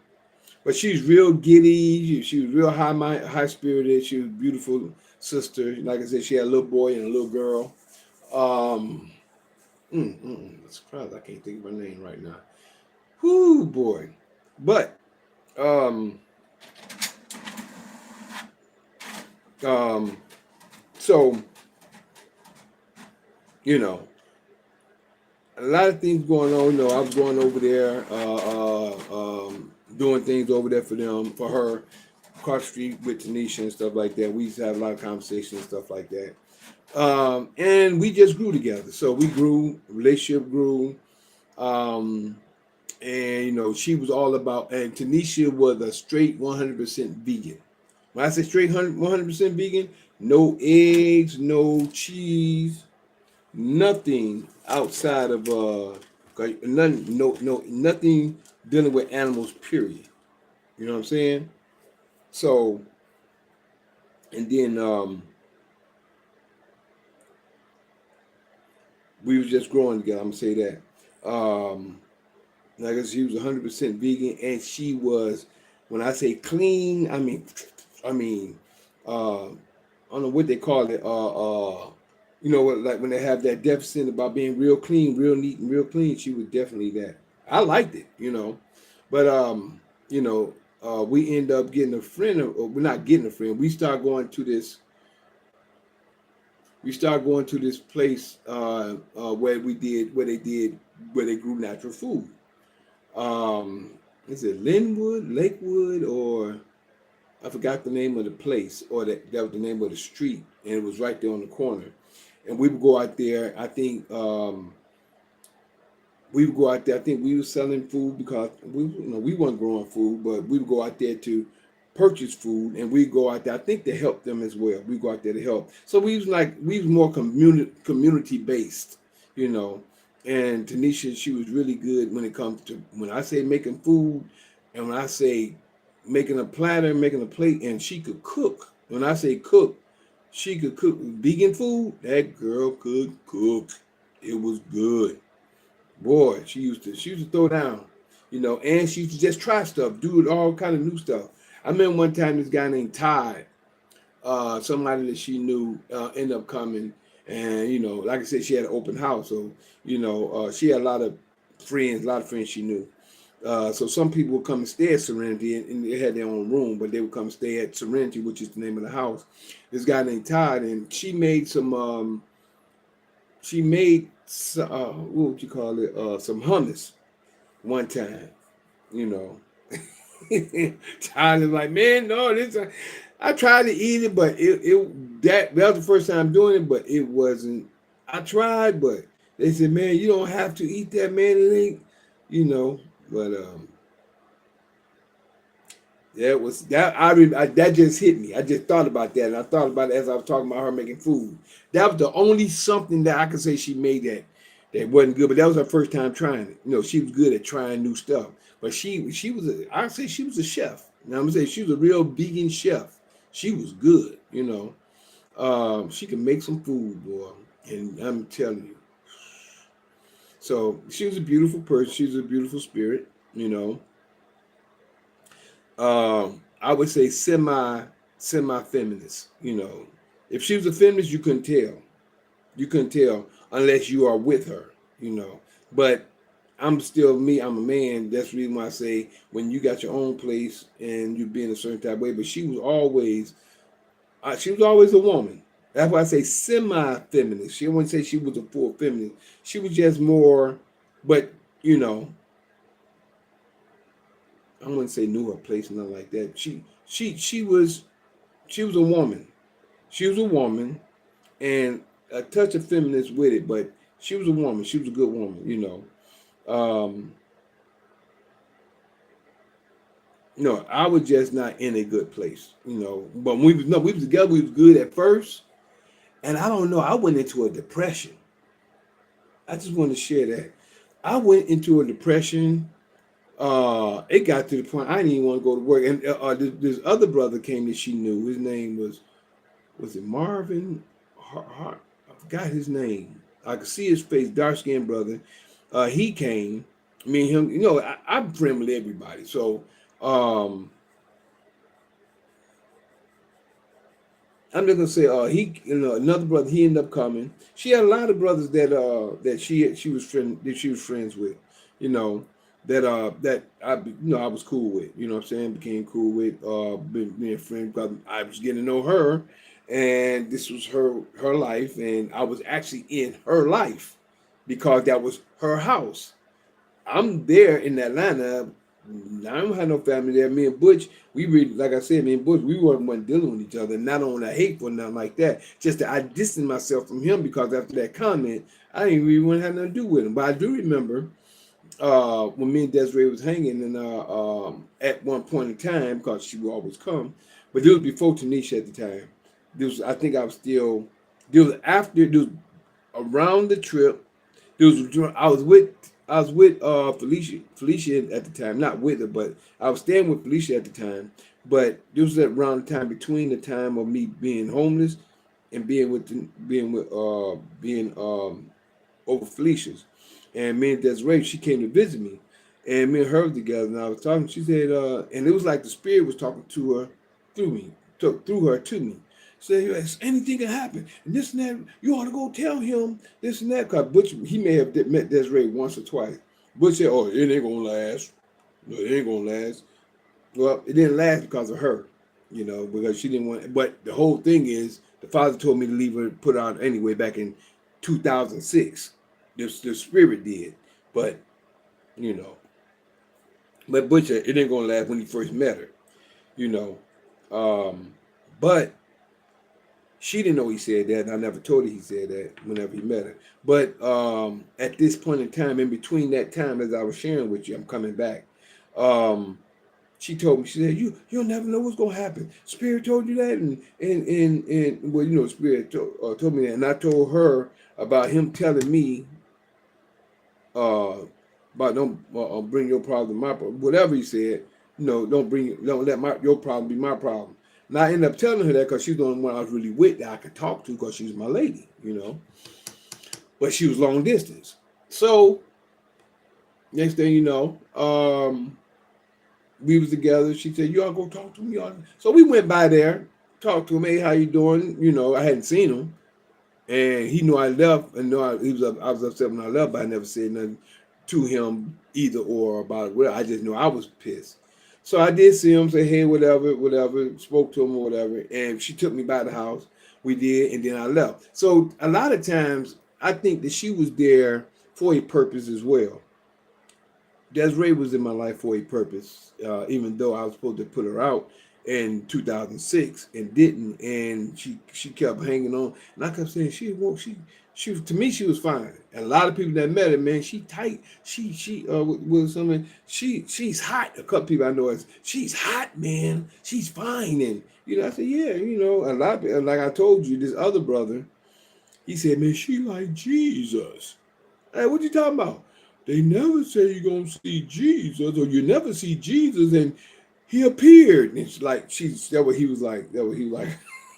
But she's real giddy. She was real high spirited. She was a beautiful sister. Like I said, she had a little boy and a little girl. Um, Surprised I can't think of her name right now. Whoo boy. But um, um, so you know, a lot of things going on. I was going over there, doing things over there for them, for her, across the street with Tanisha and stuff like that. We used to have a lot of conversations and stuff like that. And we just grew together. So we grew, relationship grew. Um, and she was all about, and Tanisha was a straight 100% vegan. When I say straight 100% vegan, no eggs, no cheese, nothing outside of nothing, nothing dealing with animals, period. You know what I'm saying? So, and then we was just growing together. I'm gonna say that. Like I said, she was 100% vegan, and she was, when I say clean, I don't know what they call it. Like when they have that deficit about being real clean, real neat, and real clean. She was definitely that. I liked it. But we end up getting a friend. Or we're not getting a friend. We start going to this. We start going to this place where they grew natural food. Is it Linwood, Lakewood, or I forgot the name of the place, or that was the name of the street, and it was right there on the corner. And we would go out there. I think we would go out there. I think we were selling food because we weren't growing food, but we would go out there to purchase food, and we go out there. I think to help them as well. We go out there to help. So we was more community based, you know. And Tanisha, she was really good when it comes to, when I say making food, and when I say making a platter, making a plate, and she could cook. When I say cook, she could cook vegan food. That girl could cook. It was good. Boy, she used to throw down, and she used to just try stuff, do all kind of new stuff. I remember one time this guy named Todd, somebody that she knew, ended up coming, and like I said, she had an open house, so she had a lot of friends she knew. So some people would come and stay at Serenity, and they had their own room, but they would come stay at Serenity, which is the name of the house. This guy named Todd, and she made some. What would you call it? Some hummus one time. You know, Todd is like, man, no, this. I tried to eat it, but that was the first time doing it, but it wasn't. I tried, but they said, man, you don't have to eat that, man. It ain't, but that was that. That just hit me. I just thought about that, and I thought about it as I was talking about her making food. That was the only something that I could say she made that wasn't good. But that was her first time trying it. She was good at trying new stuff. But she was I'd say she was a chef. Now I'm gonna say she was a real vegan chef. She was good. She could make some food, boy, and I'm telling you. So she was a beautiful person. She was a beautiful spirit. I would say semi feminist. If she was a feminist, you couldn't tell. You couldn't tell unless you are with her. But I'm still me. I'm a man. That's the reason why I say when you got your own place and you be in a certain type of way. But she was always a woman. That's why I say semi feminist. She wouldn't say she was a full feminist. She was just more. But I wouldn't say knew her place, nothing like that. She was a woman. She was a woman, and a touch of feminist with it, but she was a woman. She was a good woman, Um, no, I was just not in a good place, you know. But when we was no, we was together. We was good at first, and I don't know. I went into a depression. I just want to share that. I went into a depression. It got to the point I didn't even want to go to work. And this other brother came that she knew. His name was it Marvin? I forgot his name. I could see his face, dark skinned brother. He came. Me and him, you know, I'm friend with everybody. So um, I'm just gonna say, he, you know, another brother. He ended up coming. She had a lot of brothers that she was friends with, you know, that I was cool with. You know what I'm saying? Became cool with, being friends because I was getting to know her, and this was her life, and I was actually in her life because that was her house. I'm there in Atlanta. I don't have no family there. Me and Butch, we really, like I said, me and Butch, we weren't dealing with each other. Not on a hateful, nothing like that. Just that I distanced myself from him because after that comment, I didn't really want to have nothing to do with him. But I do remember when me and Desiree was hanging, and at one point in time, because she would always come, but this was before Tanisha at the time. This was, I think I was still. This was after. This was around the trip. There was I was with Felicia at the time, not with her, but I was staying with Felicia at the time. But this was around the time between the time of me being homeless and being over Felicia's. And me and Desiree, she came to visit me. And me and her were together, and I was talking. She said, and it was like the spirit was talking to her through me, through her to me. Say, yes, anything can happen, and this and that. You ought to go tell him this and that. Cause Butch, he may have met Desiree once or twice. Butch said, "Oh, it ain't gonna last. No, it ain't gonna last." Well, it didn't last because of her, you know, because she didn't want. But the whole thing is, the father told me to leave her, put her out anyway, back in 2006. The spirit did, but you know, but Butcher, it ain't gonna last when he first met her, you know. But she didn't know he said that, and I never told her he said that whenever he met her. But at this point in time, in between that time, as I was sharing with you, I'm coming back. Um, she told me, she said, you'll never know what's gonna happen. Spirit told you that, and well, you know, Spirit told me that, and I told her about him telling me uh about don't bring your problem to my problem. Whatever he said, you know, don't let your problem be my problem. And I ended up telling her that because she's the only one I was really with that I could talk to because she was my lady, you know. But she was long distance. So next thing you know, we was together. She said, "You all go talk to me." So we went by there, talked to him. Hey, how you doing? You know, I hadn't seen him, and he knew I left, and I was upset when I left, but I never said nothing to him either or about it. Well, I just knew I was pissed. So I did see him, say, "Hey, whatever, whatever," spoke to him or whatever, and she took me by the house. We did, and then I left. So a lot of times, I think that she was there for a purpose as well. Desiree was in my life for a purpose, even though I was supposed to put her out in 2006 and didn't, and she kept hanging on, and I kept saying she was, to me she was fine. And a lot of people that met her, man, she tight, she was something, she's hot. A couple people I know is she's hot, man, she's fine, and you know I said yeah, you know a lot of people, like I told you, this other brother, he said, man, she like Jesus. Hey, what you talking about? They never say you're gonna see Jesus, or you never see Jesus, and he appeared. And it's like that what he was like. That what he was like.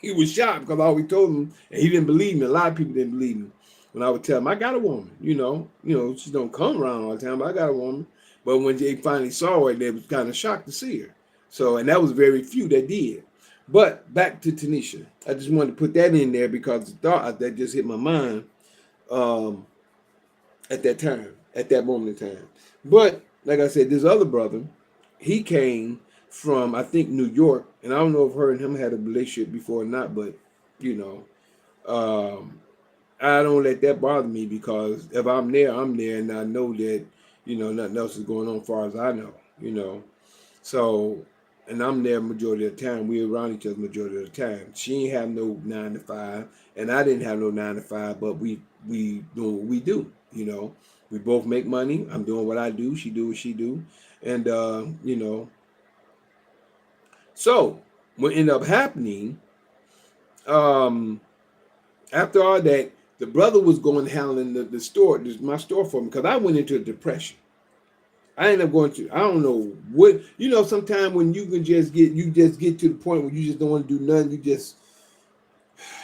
He was shocked because I always told him, and he didn't believe me. A lot of people didn't believe me when I would tell him I got a woman. You know, she don't come around all the time, but I got a woman. But when they finally saw her, they was kind of shocked to see her. So, and that was very few that did. But back to Tanisha, I just wanted to put that in there because the thought that just hit my mind. Um, at that time, at that moment in time. But like I said, this other brother, he came from I think New York, and I don't know if her and him had a relationship before or not, but you know, I don't let that bother me because if I'm there, and I know that nothing else is going on as far as I know, you know. So, and I'm there majority of the time. We're around each other majority of the time. She ain't have no 9 to 5, and I didn't have no 9 to 5, but we do what we do, you know. We both make money. I'm doing what I do. She do what she do. And, so what ended up happening, um, after all that, the brother was going handling the store, my store for me, because I went into a depression. I ended up going to, I don't know what, sometimes when you just get to the point where you just don't want to do nothing.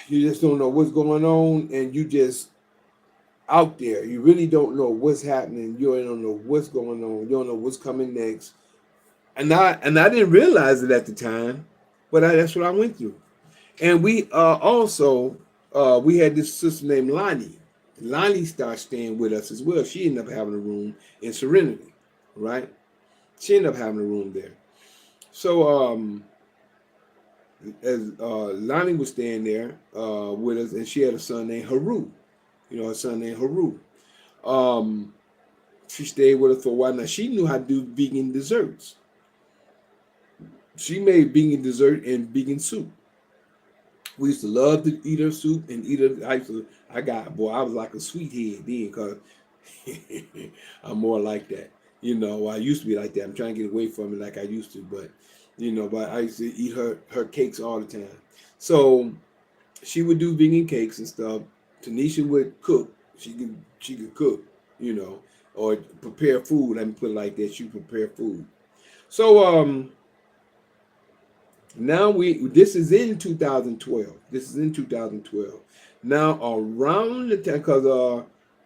You just don't know what's going on, and you just out there. You really don't know what's happening. You don't know what's going on. You don't know what's coming next. And I didn't realize it at the time, but that's what I went through. And we also we had this sister named Lonnie. Lonnie started staying with us as well. She ended up having a room in Serenity, right? She ended up having a room there. So as Lonnie was staying there with us, and she had a son named Haru. A son named Haru. She stayed with us for a while. Now she knew how to do vegan desserts. She made vegan dessert and vegan soup. We used to love to eat her soup and eat her. I was like a sweethead then, because I'm more like that. I used to be like that. I'm trying to get away from it like I used to, but I used to eat her cakes all the time. So she would do vegan cakes and stuff. Tanisha would cook. She could cook, or prepare food. Let me put it like that. She prepare food. So now this is in 2012. This is in 2012. Now around the time, because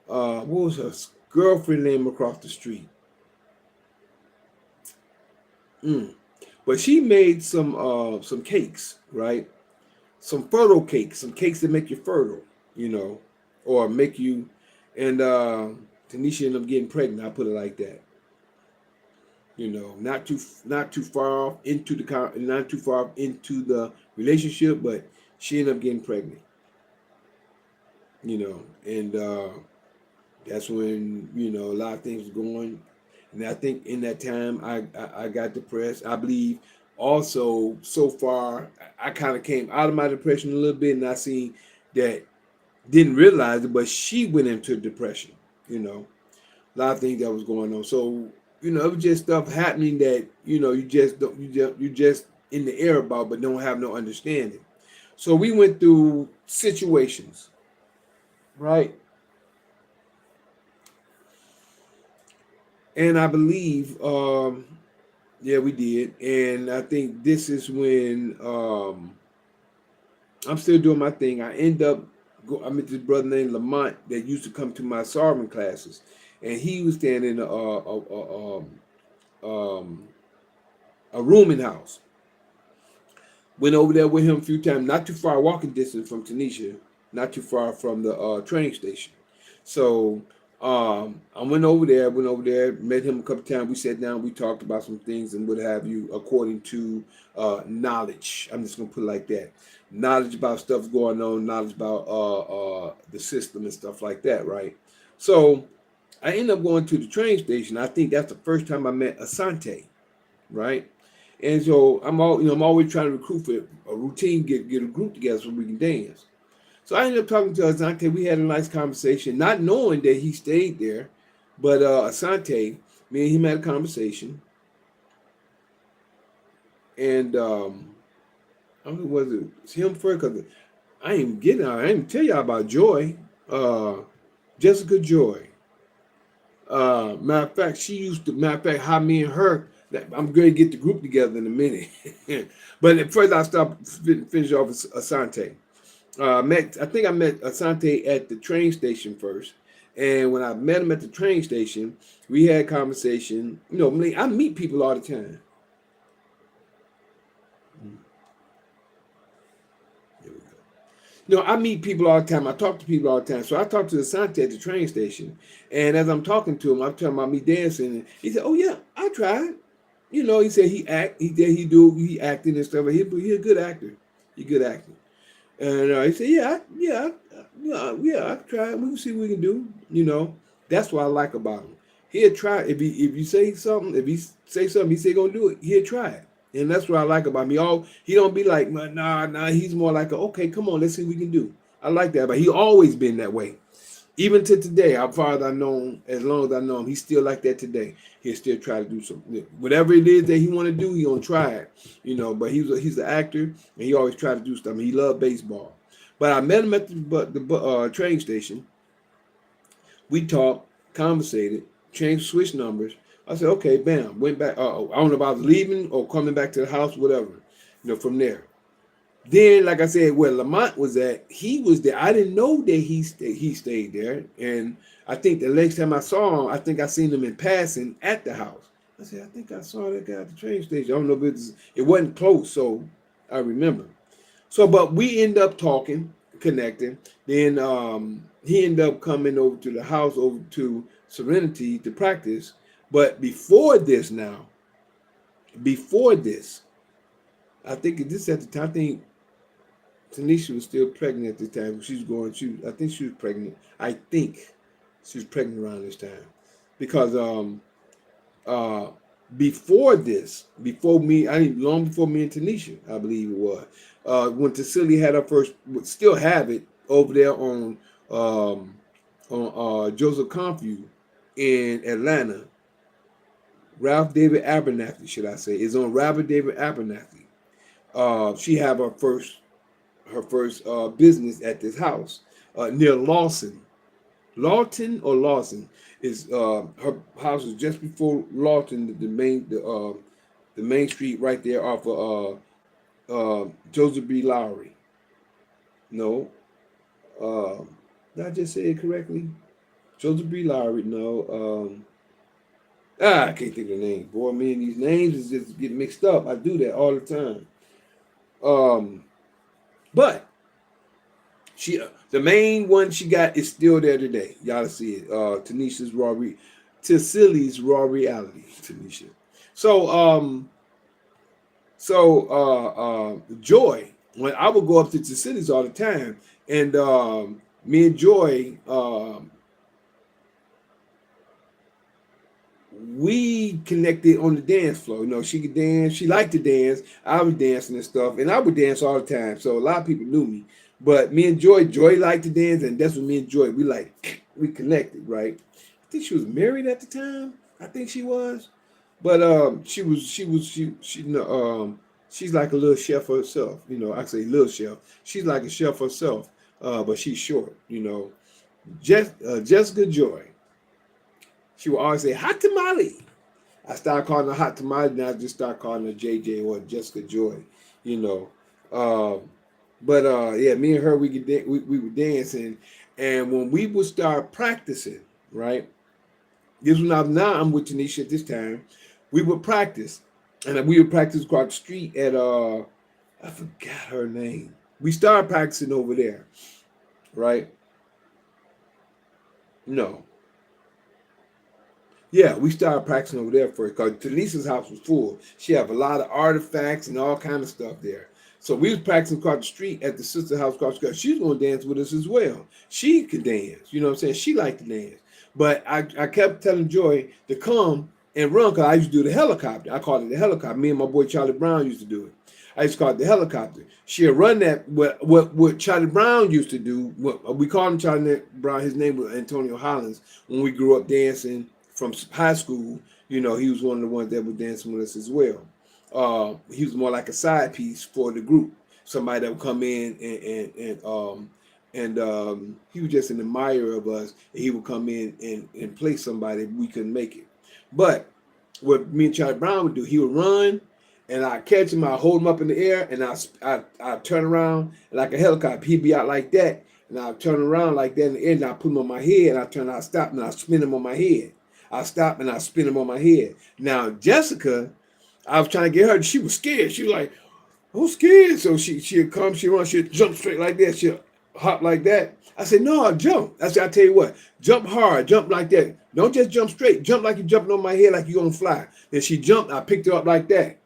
what was her girlfriend name across the street? But she made some cakes, right? Some fertile cakes, some cakes that make you fertile, or make you. And Tanisha ended up getting pregnant. I put it like that. Not too far off into the relationship, but she ended up getting pregnant. And that's when a lot of things were going. And I think in that time I got depressed. I believe also so far I kind of came out of my depression a little bit, and I seen that, didn't realize it, but she went into depression. A lot of things that was going on. So it was just stuff happening that you just don't, you just in the air about, but don't have no understanding. So we went through situations, right? And I believe, yeah, we did. And I think this is when I'm still doing my thing. I met this brother named Lamont that used to come to my sovereign classes, and he was staying in a rooming house. Went over there with him a few times, not too far walking distance from Tanisha, not too far from the train station. So I went over there, met him a couple times. We sat down, we talked about some things and what have you, according to knowledge. I'm just gonna put it like that. Knowledge about stuff going on, knowledge about the system and stuff like that, right? So I ended up going to the train station. I think that's the first time I met Asante, right? And so I'm always trying to recruit for a routine, get a group together so we can dance. So I ended up talking to Asante. We had a nice conversation, not knowing that he stayed there. But Asante, me and him had a conversation. And I don't know, was it him first? Because I didn't tell y'all about Joy, Jessica Joy. Matter of fact, how me and her, I'm going to get the group together in a minute. But at first, I'll finish off with Asante. I think I met Asante at the train station first. And when I met him at the train station, we had conversation. I meet people all the time. There we go. I meet people all the time. I talk to people all the time. So I talked to Asante at the train station. And as I'm talking to him, I'm telling him about me dancing. And he said, "Oh, yeah, I tried." He said he acting and stuff. He's a good actor. He's a good actor. And he said, "Yeah, I try. We can see what we can do." That's what I like about him. He'll try. If you say something, he say he's gonna do it. He'll try it, and that's what I like about him. He don't be like, nah. He's more like, okay, come on, let's see what we can do. I like that, but he always been that way. Even to today, how far as I know him, as long as I know him, he's still like that today. He'll still try to do something. Whatever it is that he want to do, he gonna try it. But he's an actor, and he always try to do stuff. I mean, he loved baseball. But I met him at the train station. We talked, conversated, changed, switched numbers. I said, okay, bam, went back. I don't know if I was leaving or coming back to the house, whatever. From there. Then, like I said, where Lamont was at, he was there. I didn't know that he stayed there. And I think the next time I saw him, I think I seen him in passing at the house. I said, I think I saw that guy at the train station. I don't know if it wasn't close, so I remember. So, but we end up talking, connecting. Then he ended up coming over to the house, over to Serenity to practice. But before this, I think this at the time, I think Tanisha was still pregnant at this time. I think she was pregnant. I think she was pregnant around this time. Because long before me and Tanisha, I believe it was, when Cecilia had her first, would still have it over there on Joseph Confuse in Atlanta. Ralph David Abernathy, should I say, is on Ralph David Abernathy. She had her first business at this house near Lawson. Lawton or Lawson is her house is just before Lawton, the main street right there off of Joseph B. Lowry. No, did I just say it correctly? Joseph B. Lowry. No. I can't think of the name. Boy, man, these names is just get mixed up. I do that all the time. But the main one she got is still there today. Y'all see it. Tanisha's Silly's Raw Reality. Tanisha. So Joy, when I would go up to Silly's all the time, and me and Joy, we connected on the dance floor. She could dance. She liked to dance. I was dancing and stuff, and I would dance all the time. So a lot of people knew me. But me and Joy liked to dance, and that's what me and Joy, we connected, right? I think she was married at the time. I think she was. But she's like a little chef herself. I say little chef. She's like a chef herself, but she's short. Jessica Joy. She would always say hot tamale. I started calling her hot tamale, and I just start calling her JJ or Jessica Joy. Yeah, me and her, we were dancing, and when we would start practicing, right? This was now I'm with Tanisha at this time. We would practice, and we would practice across the street at I forgot her name. We started practicing over there, right? No. Yeah, we started practicing over there first because Tanisha's house was full. She had a lot of artifacts and all kind of stuff there. So we was practicing across the street at the sister house across the street. She was going to dance with us as well. She could dance. You know what I'm saying? She liked to dance. But I kept telling Joy to come and run because I used to do the helicopter. I called it the helicopter. Me and my boy Charlie Brown used to do it. I used to call it the helicopter. She'd run that, what Charlie Brown used to do. We called him Charlie Brown. His name was Antonio Hollins. When we grew up dancing from high school, he was one of the ones that was dancing with us as well. He was more like a side piece for the group. Somebody that would come in and he was just an admirer of us. And he would come in and play somebody if we couldn't make it. But what me and Charlie Brown would do, he would run, and I'd catch him, I'd hold him up in the air, and I'd turn around like a helicopter. He'd be out like that, and I'd turn around like that in the air, and I'd put him on my head, and I'd stop, and I'd spin him on my head. I'd stop, and I'd spin him on my head. Now, Jessica, I was trying to get her, she was scared. She was like, I'm scared. So she'd come, she'd run, she'd jump straight like that, she'd hop like that. I said, no, jump. I said, I tell you what, jump hard, jump like that. Don't just jump straight. Jump like you're jumping on my head like you're going to fly. Then she jumped. I picked her up like that.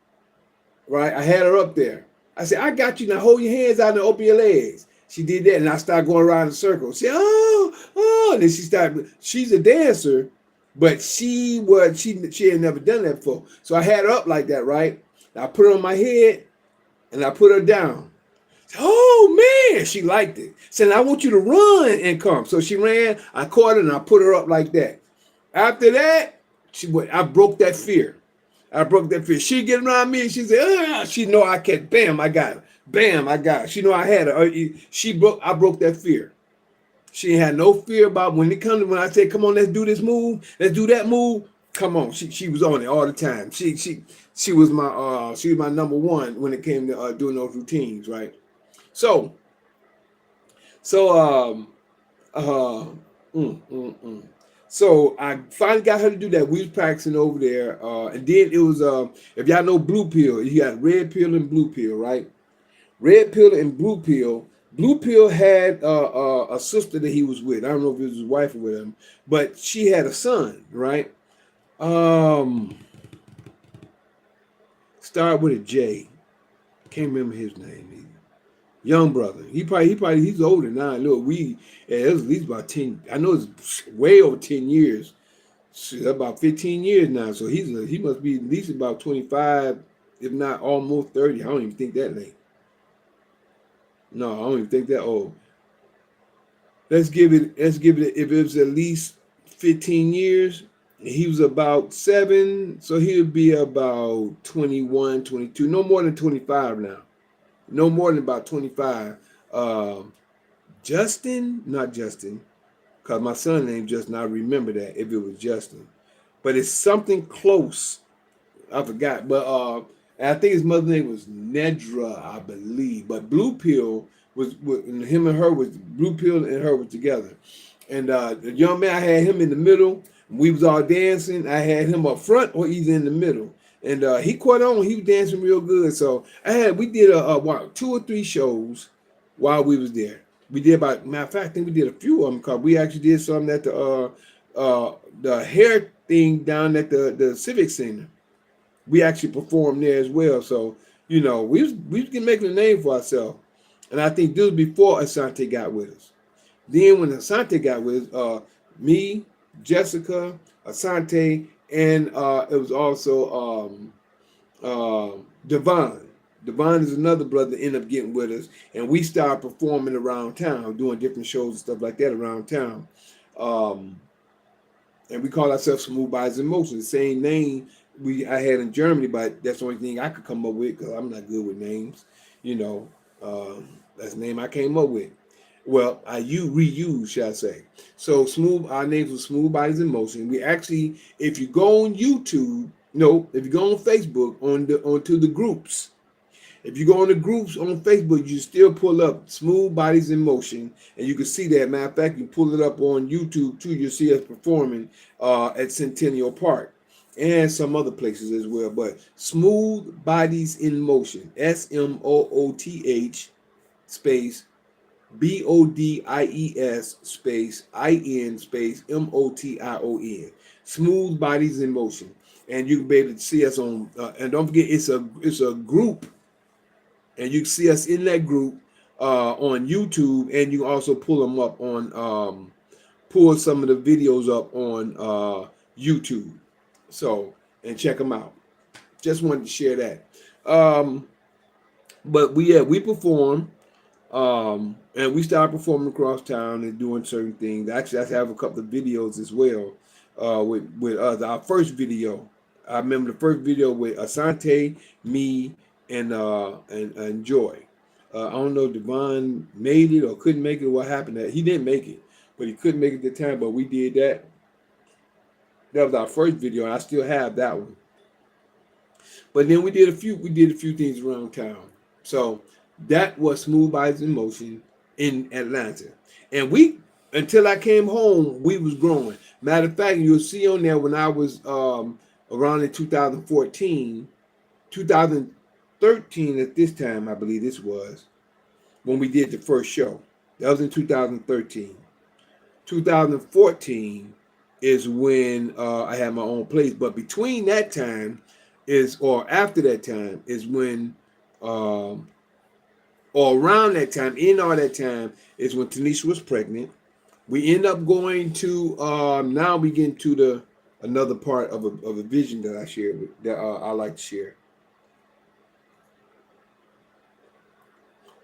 Right? I had her up there. I said, I got you. Now hold your hands out and open your legs. She did that, and I started going around in circles. She said, oh. And then she started. She's a dancer, but she had never done that before. So I had her up like that, right? I put her on my head, and I put her down. Oh man, she liked it. Said, I want you to run and come. So she ran. I caught her and I put her up like that. After that, she went. I broke that fear. I broke that fear. She get around me and she said, ah, she know I can't. Bam, I got her. Bam, I got her. She know I had her. She broke. I broke that fear. She had no fear about when it comes to when I say, come on, let's do this move, let's do that move. Come on. She was on it all the time. She was my number one when it came to doing those routines, right? So so uh mm, mm, mm. So I finally got her to do that. We was practicing over there, and then it was if y'all know blue pill, you got red pill and blue pill, right? Red pill and blue pill. Blue pill had a sister that he was with. I don't know if it was his wife or with him, but she had a son, right? Um, Start with a J. Can't remember his name either. Young brother. He's older now. Look, it was at least about 10. I know it's way over 10 years. Shit, about 15 years now. So he must be at least about 25, if not almost 30. I don't even think that late. No, I don't even think that old. Let's give it if it was at least 15 years. He was about 7, so he would be about 21, 22, no more than 25 now. No more than about 25. Justin, not Justin, because my son named Justin. I remember that if it was Justin. But it's something close. I forgot. But I think his mother's name was Nedra, I believe. But Blue Pill was and him and her was Blue Pill and her was together. And the young man, I had him in the middle. We was all dancing. I had him up front or either in the middle. And he caught on. He was dancing real good. So we did what, 2 or 3 shows while we was there. We did about, matter of fact, I think we did a few of them because we actually did something at the hair thing down at the Civic Center. We actually performed there as well. So, we was making a name for ourselves. And I think this was before Asante got with us. Then when Asante got with me, Jessica, Asante, and it was also Devon. Devon is another brother that ended up getting with us, and we started performing around town, doing different shows and stuff like that around town. Um, and we call ourselves Smooth Bodies in Motion, the same name I had in Germany, but that's the only thing I could come up with because I'm not good with names. You know, that's the name I came up with. Well, reuse, shall I say. So our names were Smooth Bodies in Motion. We actually, if you go on YouTube, no, if you go on Facebook, onto the groups, if you go on the groups on Facebook, you still pull up Smooth Bodies in Motion, and you can see that. Matter of fact, you pull it up on YouTube too. You'll see us performing at Centennial Park and some other places as well. But Smooth Bodies in Motion, SMOOTH space BODIES space IN space MOTION. Smooth Bodies in Motion, and you can be able to see us on. And don't forget, it's a group. And you can see us in that group on YouTube, and you can also pull them up on pull some of the videos up on YouTube. So, and check them out. Just wanted to share that. But we perform, and we started performing across town and doing certain things. Actually, I have a couple of videos as well with us. Our first video, I remember the first video with Asante, me, and Joy. I don't know if Devon made it or couldn't make it. What happened? That he didn't make it, but he couldn't make it at the time. But we did that. That was our first video, and I still have that one. But then we did a few things around town. So that was Smooth Bodies in Motion in Atlanta. And until I came home, we was growing. Matter of fact, you'll see on there when I was around in 2014, 2013 at this time, I believe this was, when we did the first show. That was in 2013. 2014 is when I had my own place. But between that time or after that time is when, or around that time, in all that time, is when Tanisha was pregnant. We end up going to, now we get into another part of a vision that I share that I like to share.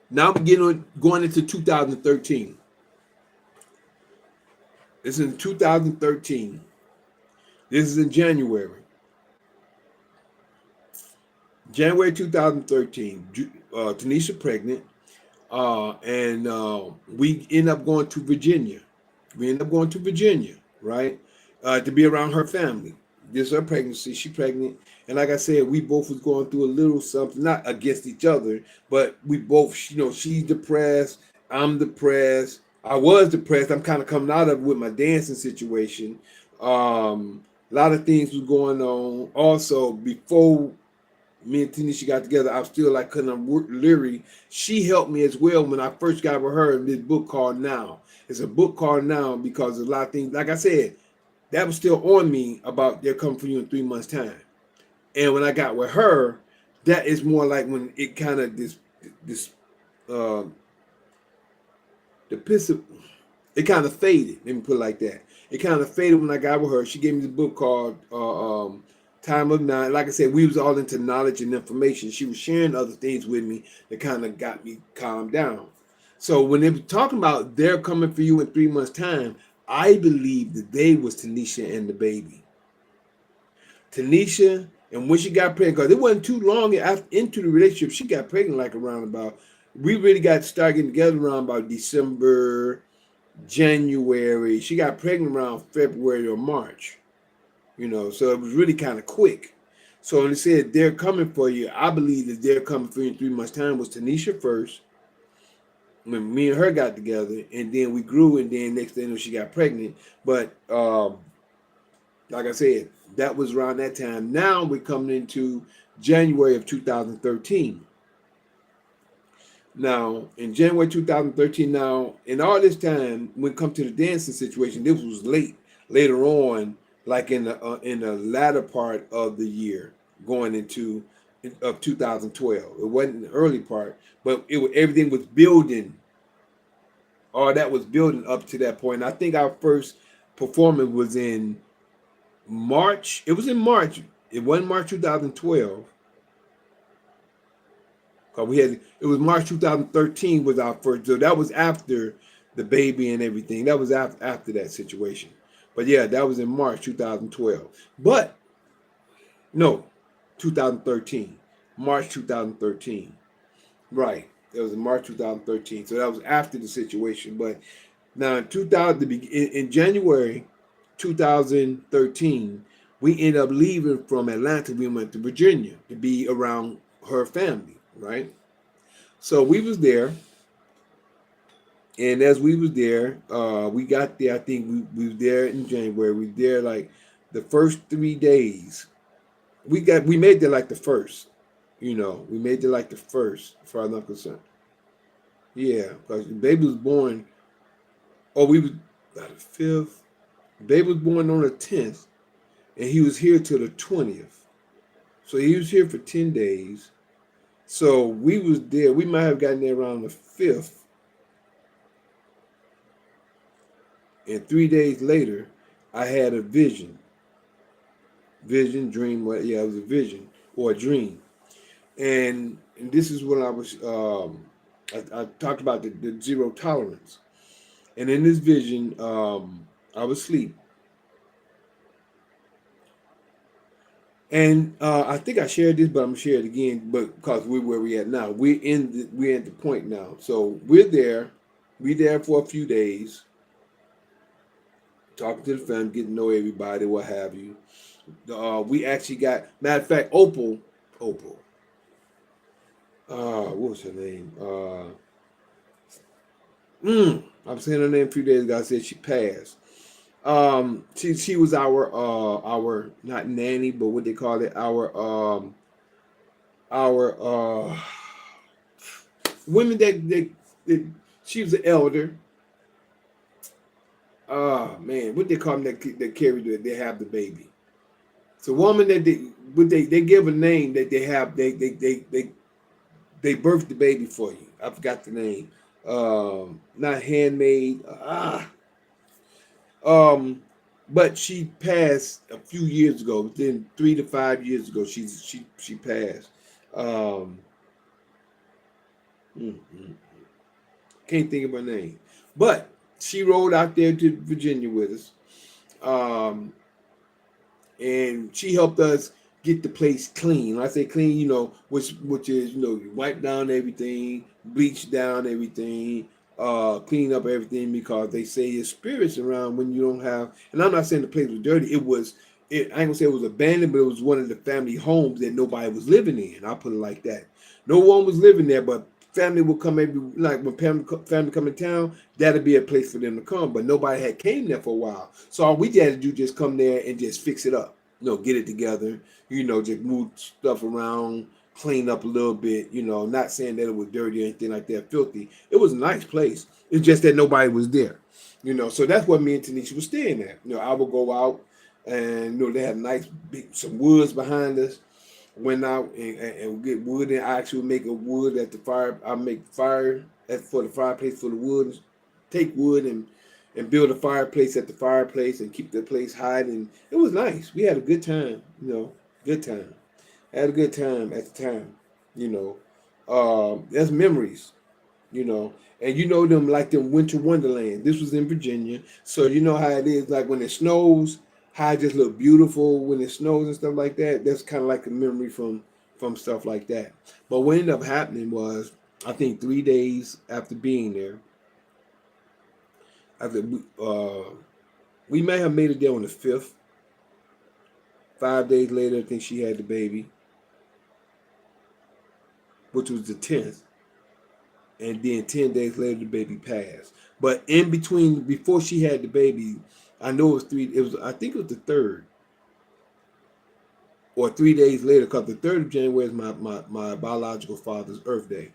Now we're going into 2013. This is in 2013. This is in January. January 2013. Tanisha pregnant. And we end up going to Virginia. We end up going to Virginia, right? To be around her family. This is her pregnancy. She pregnant. And like I said, we both was going through a little something, not against each other, but we both, you know, she's depressed. I'm depressed. I was depressed. I'm kind of coming out of it with my dancing situation. A lot of things was going on. Also, before me and Tanisha got together, I was still like couldn't leery. She helped me as well when I first got with her in this book called Now. It's a book called Now because a lot of things, like I said, that was still on me about they're coming for you in 3 months' time. And when I got with her, that is more like when it kind of this uh the piss of it kind of faded. Let me put it like that. It kind of faded when I got with her. She gave me the book called Time of Nine. Like I said, we was all into knowledge and information. She was sharing other things with me that kind of got me calmed down. So when they were talking about they're coming for you in 3 months' time, I believe that they was Tanisha and the baby. Tanisha, and when she got pregnant, because it wasn't too long after into the relationship, she got pregnant like around about, we really got started getting together around about December, January. She got pregnant around February or March, you know, so it was really kind of quick. So when they said they're coming for you, I believe that they're coming for you in 3 months' time was Tanisha first, when me and her got together, and then we grew, and then next thing you know, she got pregnant. But like I said, that was around that time. Now we're coming into January of 2013. Now, in January 2013, now, in all this time, when it comes to the dancing situation, this was later on, like in the latter part of the year, going into of 2012. It wasn't the early part, but everything was building. All that was building up to that point. I think our first performance was in March. It was in March. It wasn't March 2012. Cause it was March 2013 was our first. So that was after the baby and everything. That was after that situation. But yeah, that was in March 2012. But no, 2013. March 2013. Right. It was in March 2013. So that was after the situation. But now in January 2013, we ended up leaving from Atlanta. We went to Virginia to be around her family, right? So we was there, and as we was there, we got there. I think we was there in January. We there like the first 3 days. We made there like the first. You know, we made it like the first, as far as I'm concerned. Yeah, because the baby was born. Oh, we was about the fifth. The baby was born on the 10th, and he was here till the 20th. So he was here for 10 days. So we was there. We might have gotten there around the 5th. And 3 days later, I had a vision. Vision, dream, yeah, it was a vision or a dream. And this is when I was, I talked about the zero tolerance. And in this vision, I was asleep. And I think I shared this, but I'm gonna share it again. But because we're where we at now, we're at the point now. So we're there. We there for a few days, talking to the family, getting to know everybody, what have you. We actually got, matter of fact, Opal. What was her name? I was saying her name a few days ago. I said she passed. She was our not nanny, but what they call it, our women that she was an elder. Man, what they call them that carry they have the baby. It's a woman that they give a name that they have they birthed the baby for you. I forgot the name. Not handmaid. But she passed a few years ago. Within 3 to 5 years ago, she passed. Mm-mm. Can't think of her name. But she rode out there to Virginia with us. Um, and she helped us get the place clean. When I say clean, which is you wipe down everything, bleach down everything, clean up everything because they say your spirits around when you don't have. And I'm not saying the place was dirty. I ain't gonna say it was abandoned, but it was one of the family homes that nobody was living in. I'll put it like that. No one was living there, but family would come every like when family come in town, that'd be a place for them to come. But nobody had came there for a while, so all we had to do just come there and just fix it up, get it together, just move stuff around, clean up a little bit, not saying that it was dirty or anything like that, filthy. It was a nice place. It's just that nobody was there, So that's what me and Tanisha was staying at. I would go out and they had nice some woods behind us. Went out and get wood, and I actually make a wood at the fire. I make fire for the fireplace for the wood. Take wood and build a fireplace at the fireplace and keep the place hot. And it was nice. We had a good time. Good time. Had a good time at the time. That's memories. And them like them winter wonderland. This was in Virginia, so you know how it is. Like when it snows, how it just look beautiful when it snows and stuff like that. That's kind of like a memory from stuff like that. But what ended up happening was, I think 3 days after being there, after we may have made it there on the 5th. 5 days later, I think she had the baby, which was the 10th. And then 10 days later, the baby passed. But in between, before she had the baby, I know it was I think it was the 3rd. Or 3 days later, because the 3rd of January is my biological father's Earth Day.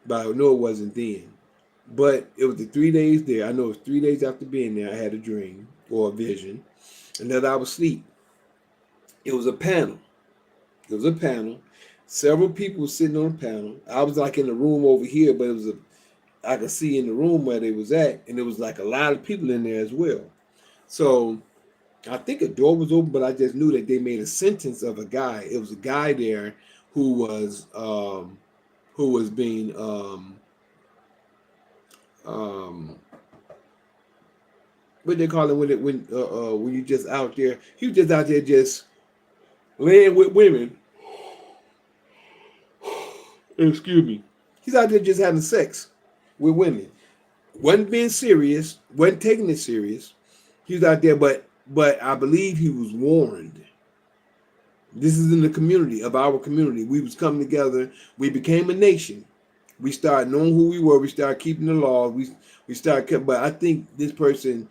But I know it wasn't then. But it was the 3 days there. I know it was 3 days after being there, I had a dream or a vision. And that I was asleep. It was a panel. Several people were sitting on a panel. I was like in the room over here, but I could see in the room where they was at, and there was like a lot of people in there as well. So I think a door was open, but I just knew that they made a sentence of a guy. It was a guy there who was being what they call it when you just out there. He was just out there just laying with women. Excuse me. He's out there just having sex with women. Wasn't being serious. Wasn't taking it serious. He was out there, but I believe he was warned. This is in the community of our community. We was coming together. We became a nation. We started knowing who we were. We started keeping the law. We started, but I think this person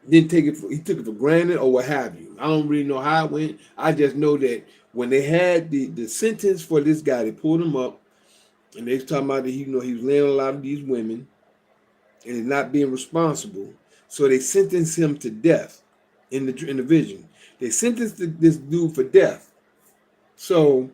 didn't take it. He took it for granted or what have you. I don't really know how it went. I just know that when they had the sentence for this guy, they pulled him up, and they was talking about that he was laying a lot of these women and not being responsible. So they sentenced him to death in the vision. They sentenced this dude for death. So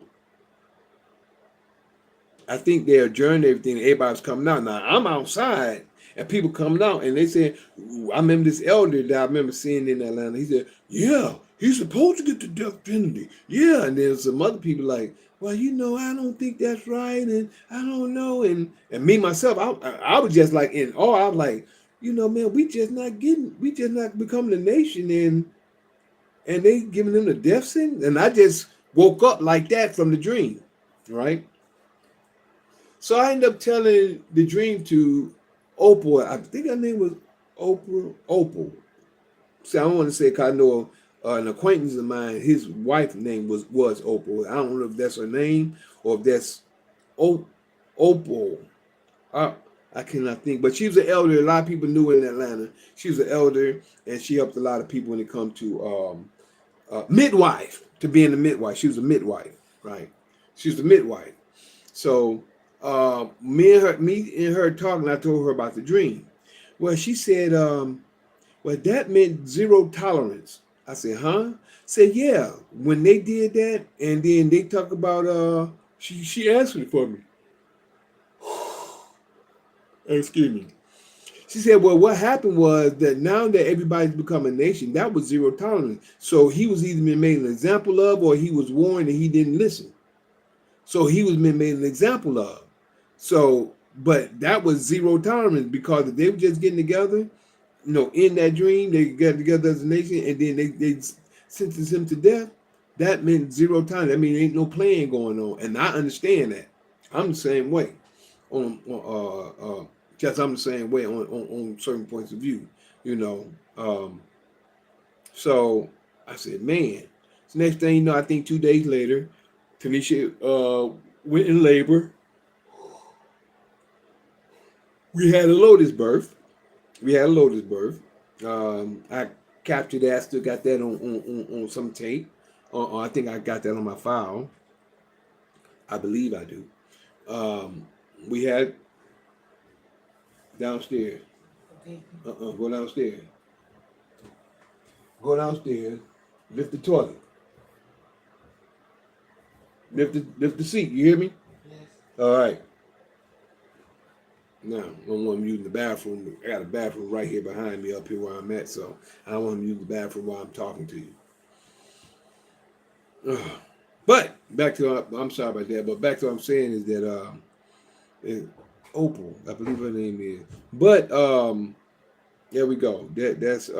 I think they adjourned everything. Everybody's coming out. Now I'm outside and people coming out and they said, I remember this elder that I remember seeing in Atlanta. He said, yeah, he's supposed to get the death penalty. Yeah. And then some other people like, well, I don't think that's right. And I don't know. And me, myself, I was just like in awe. I was like, man, we just not becoming a nation and they giving them the death sentence. And I just woke up like that from the dream. Right. So I ended up telling the dream to Opal. I think her name was Opal. See, I don't want to say because I know an acquaintance of mine, his wife's name was Opal. I don't know if that's her name or if that's Opal. I cannot think. But she was an elder. A lot of people knew her in Atlanta. She was an elder, and she helped a lot of people when it comes to midwife, to being a midwife. She was a midwife, right? She was a midwife. So me and her talking, I told her about the dream. Well, she said, well, that meant zero tolerance. I said, huh? Said, yeah, when they did that, and then they talk about she answered it for me. Excuse me. She said, well, what happened was that now that everybody's become a nation, that was zero tolerance. So he was either being made an example of, or he was warned and he didn't listen. So he was being made an example of. So, but that was zero tolerance because if they were just getting together, in that dream, they got together as a nation and then they sentenced him to death. That meant zero tolerance. I mean, ain't no playing going on. And I understand that. I'm the same way just I'm the same way on certain points of view, you know. So I said, man. So next thing you know, I think 2 days later, Tanisha went in labor. We had a Lotus birth. We had a Lotus birth. I captured that. I still got that on some tape. I think I got that on my file. I believe I do. We had downstairs. Go downstairs. Go downstairs. Lift the toilet. Lift the seat. You hear me? Yes. All right. Now, I don't want him using the bathroom. I got a bathroom right here behind me up here where I'm at, so I don't want him using the bathroom while I'm talking to you. But back to, I'm sorry about that, but back to what I'm saying is that Opal, I believe her name is. But there we go. That's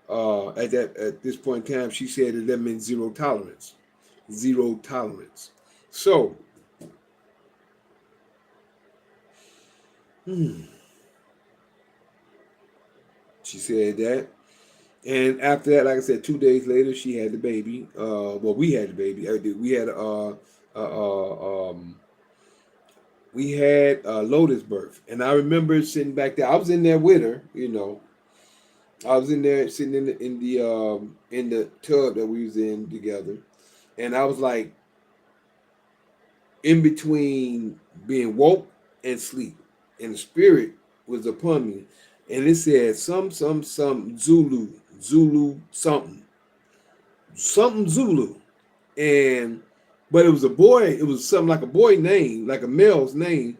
at this point in time, she said that meant zero tolerance. Zero tolerance. So, she said that. And after that, like I said, 2 days later, she had the baby. Well, we had the baby. We had Lotus birth, and I remember sitting back there. I was in there with her, I was in there sitting in the tub that we was in together, and I was like in between being woke and sleep, and the spirit was upon me, and it said some Zulu something Zulu, and but it was a boy. It was something like a boy name, like a male's name.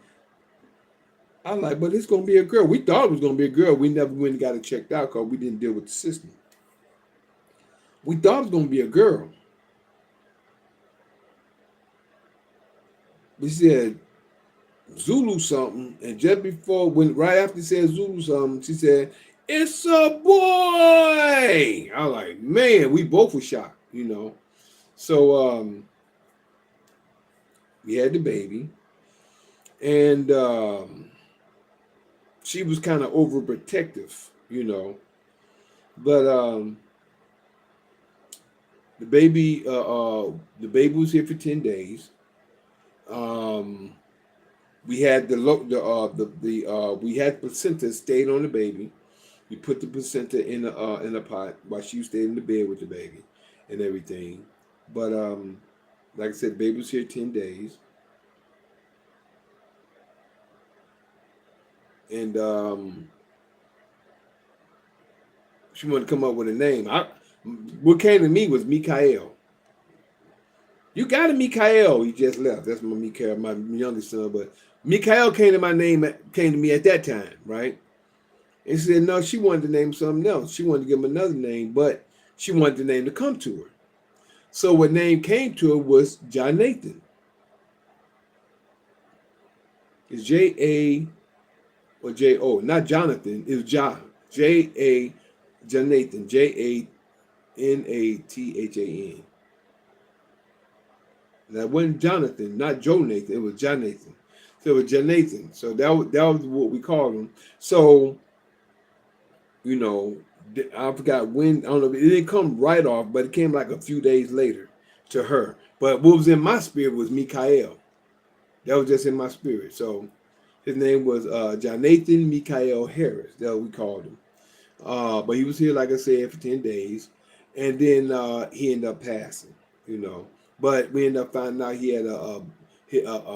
I was like, but it's gonna be a girl. We thought it was gonna be a girl. We never went and got it checked out because we didn't deal with the system. We thought it was gonna be a girl. We said Zulu something, and just before, right after it said Zulu something, she said, "It's a boy." I was like, man, we both were shocked. So we had the baby, and she was kind of overprotective. But the baby was here for 10 days. We had we had placenta stayed on the baby. We put the placenta in a pot while she stayed in the bed with the baby and everything. But like I said, the baby was here 10 days, and she wanted to come up with a name. What came to me was Mikael. You got a Mikael. He just left. That's my Mikael, my youngest son. But Mikael came to me at that time, right? And she said no, she wanted to name something else. She wanted to give him another name, but she wanted the name to come to her. So what name came to her was John Nathan. It's J-A or J-O, not Jonathan. It's John. J-A, Jonathan. J-A-N-A-T-H-A-N. That wasn't Jonathan, not Joe Nathan. It was John Nathan. So it was John Nathan. So that was what we called him. So, I forgot when. I don't know. It didn't come right off, but it came like a few days later to her. But what was in my spirit was Mikael. That was just in my spirit. So his name was Jonathan Mikael Harris. That's what we called him. But he was here, like I said, for 10 days. And then he ended up passing. But we ended up finding out he had a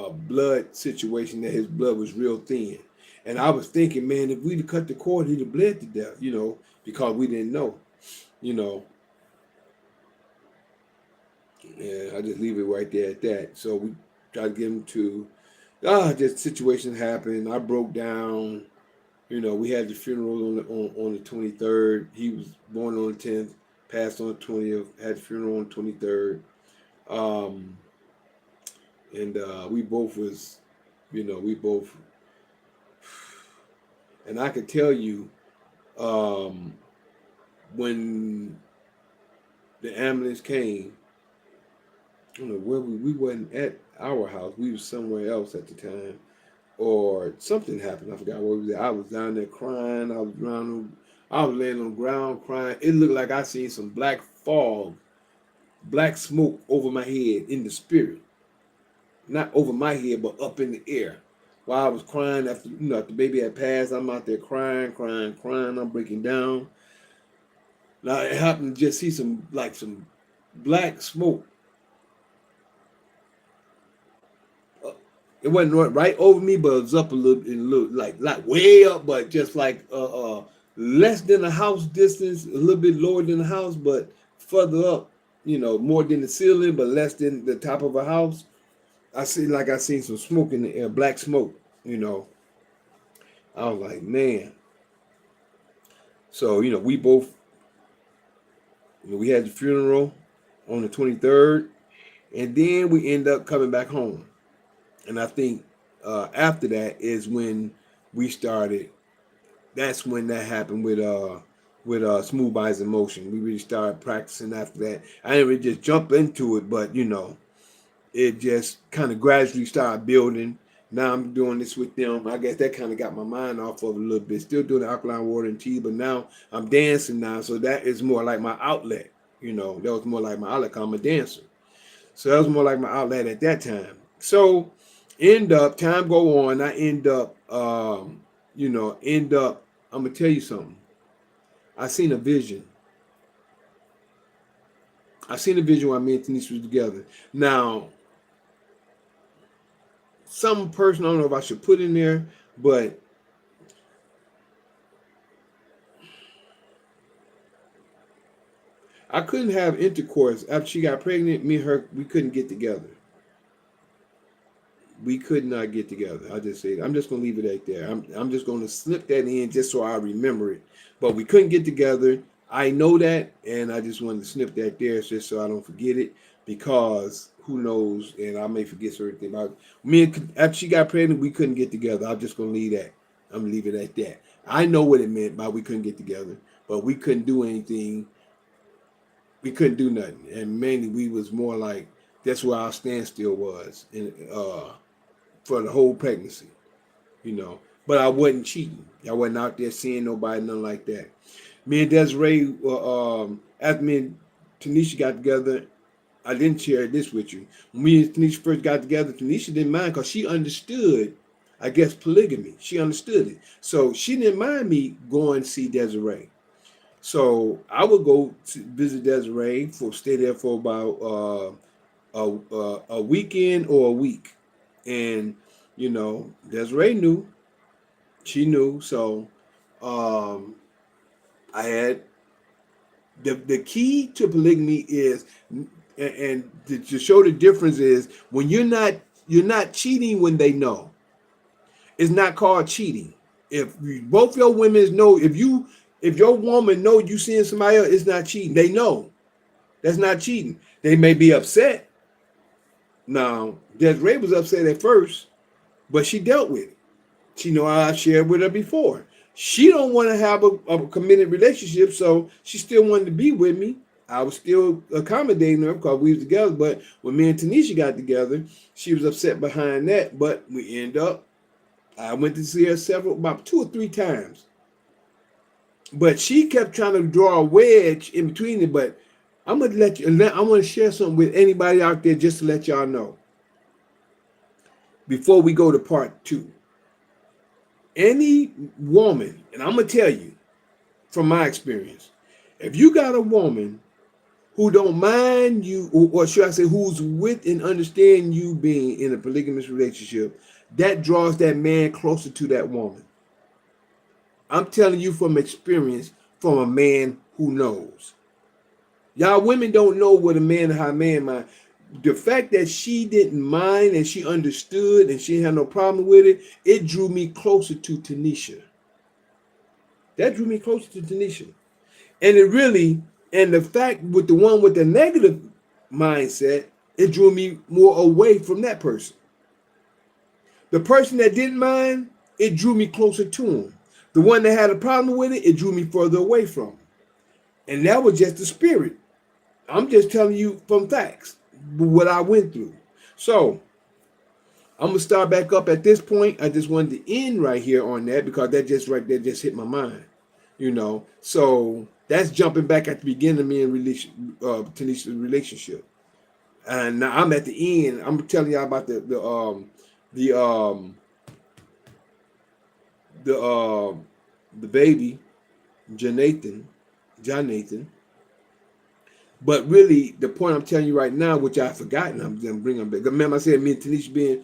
blood situation, that his blood was real thin. And I was thinking, man, if we'd have cut the cord, he'd have bled to death, because we didn't know. And I just leave it right there at that. So we tried to get him to, this situation happened. I broke down. We had the funeral on the 23rd. He was born on the 10th, passed on the 20th, had the funeral on the 23rd. and we both was, we both, and I could tell you, um, when the ambulance came, I don't know where we wasn't at our house. We was somewhere else at the time, or something happened. I forgot what was. I was down there crying. I was laying on the ground crying. It looked like I seen some black fog, black smoke over my head in the spirit, not over my head, but up in the air. While I was crying after after the baby had passed, I'm out there crying, crying, crying. I'm breaking down. Now it happened to just see some black smoke. Uh, It wasn't right over me, but it was up a little like way up, but just like less than a house distance, a little bit lower than the house, but further up, more than the ceiling, but less than the top of a house. I seen some smoke in the air, black smoke. You know, I was like, man. So we both, we had the funeral on the 23rd, and then we end up coming back home. And I think after that is when we started. That's when that happened with Smooth Eyes in Motion. We really started practicing after that. I didn't really just jump into it, but it just kind of gradually started building. Now I'm doing this with them. I guess that kind of got my mind off of it a little bit. Still doing the alkaline water and tea, but now I'm dancing now. So that is more like my outlet. That was more like my outlet 'cause I'm a dancer. So that was more like my outlet at that time. So time go on. I I'm gonna tell you something. I seen a vision. I seen a vision while me and Tanisha was together. Now, some person, I don't know if I should put in there, but I couldn't have intercourse after she got pregnant. Me and her, we couldn't get together. We could not get together. I just said, I'm just gonna leave it right there. I'm just gonna slip that in just so I remember it. But we couldn't get together. I know that, and I just wanted to snip that there just so I don't forget it, because who knows, and I may forget certain about me. After she got pregnant, we couldn't get together. I'm just gonna leave that. I'm gonna leave it at that. I know what it meant by we couldn't get together, but we couldn't do anything. We couldn't do nothing, and mainly we was more like that's where our standstill was, and for the whole pregnancy. But I wasn't cheating. I wasn't out there seeing nobody, nothing like that. Me and Desiree, after me and Tanisha got together, I didn't share this with you. When me and Tanisha first got together, Tanisha didn't mind because she understood, I guess, polygamy. She understood it. So she didn't mind me going to see Desiree. So I would go to visit Desiree, stay there for about a weekend or a week. And, Desiree knew. She knew. So um, I had the key to polygamy is, and to show the difference is when you're not cheating when they know. It's not called cheating. If both your women know, if your woman know you seeing somebody else, it's not cheating. They know. That's not cheating. They may be upset. Now, Desiree was upset at first, but she dealt with it. She know I shared with her before. She don't want to have a committed relationship, so she still wanted to be with me. I was still accommodating her because we was together. But when me and Tanisha got together, she was upset behind that. But we end up, I went to see her about 2 or 3 times. But she kept trying to draw a wedge in between it. But I'm gonna I want to share something with anybody out there just to let y'all know before we go to part 2. Any woman, and I'm gonna tell you from my experience, if you got a woman who don't mind you, or should I say, who's with and understand you being in a polygamous relationship, that draws that man closer to that woman. I'm telling you from experience, from a man who knows. Y'all women don't know what a man and how a man mind. The fact that she didn't mind and she understood and she had no problem with it, it drew me closer to Tanisha. That drew me closer to Tanisha. And the fact with the one with the negative mindset, it drew me more away from that person. The person that didn't mind, it drew me closer to him. The one that had a problem with it, it drew me further away from him. And that was just the spirit. I'm just telling you from facts what I went through. So I'm gonna start back up at this point. I just wanted to end right here on that because that just right there just hit my mind, you know. So that's jumping back at the beginning of me and Tanisha's relationship, and now I'm at the end. I'm telling y'all about the the baby, John Nathan. But really, the point I'm telling you right now, which I've forgotten, I'm gonna bring them back. Remember, I said me and Tanisha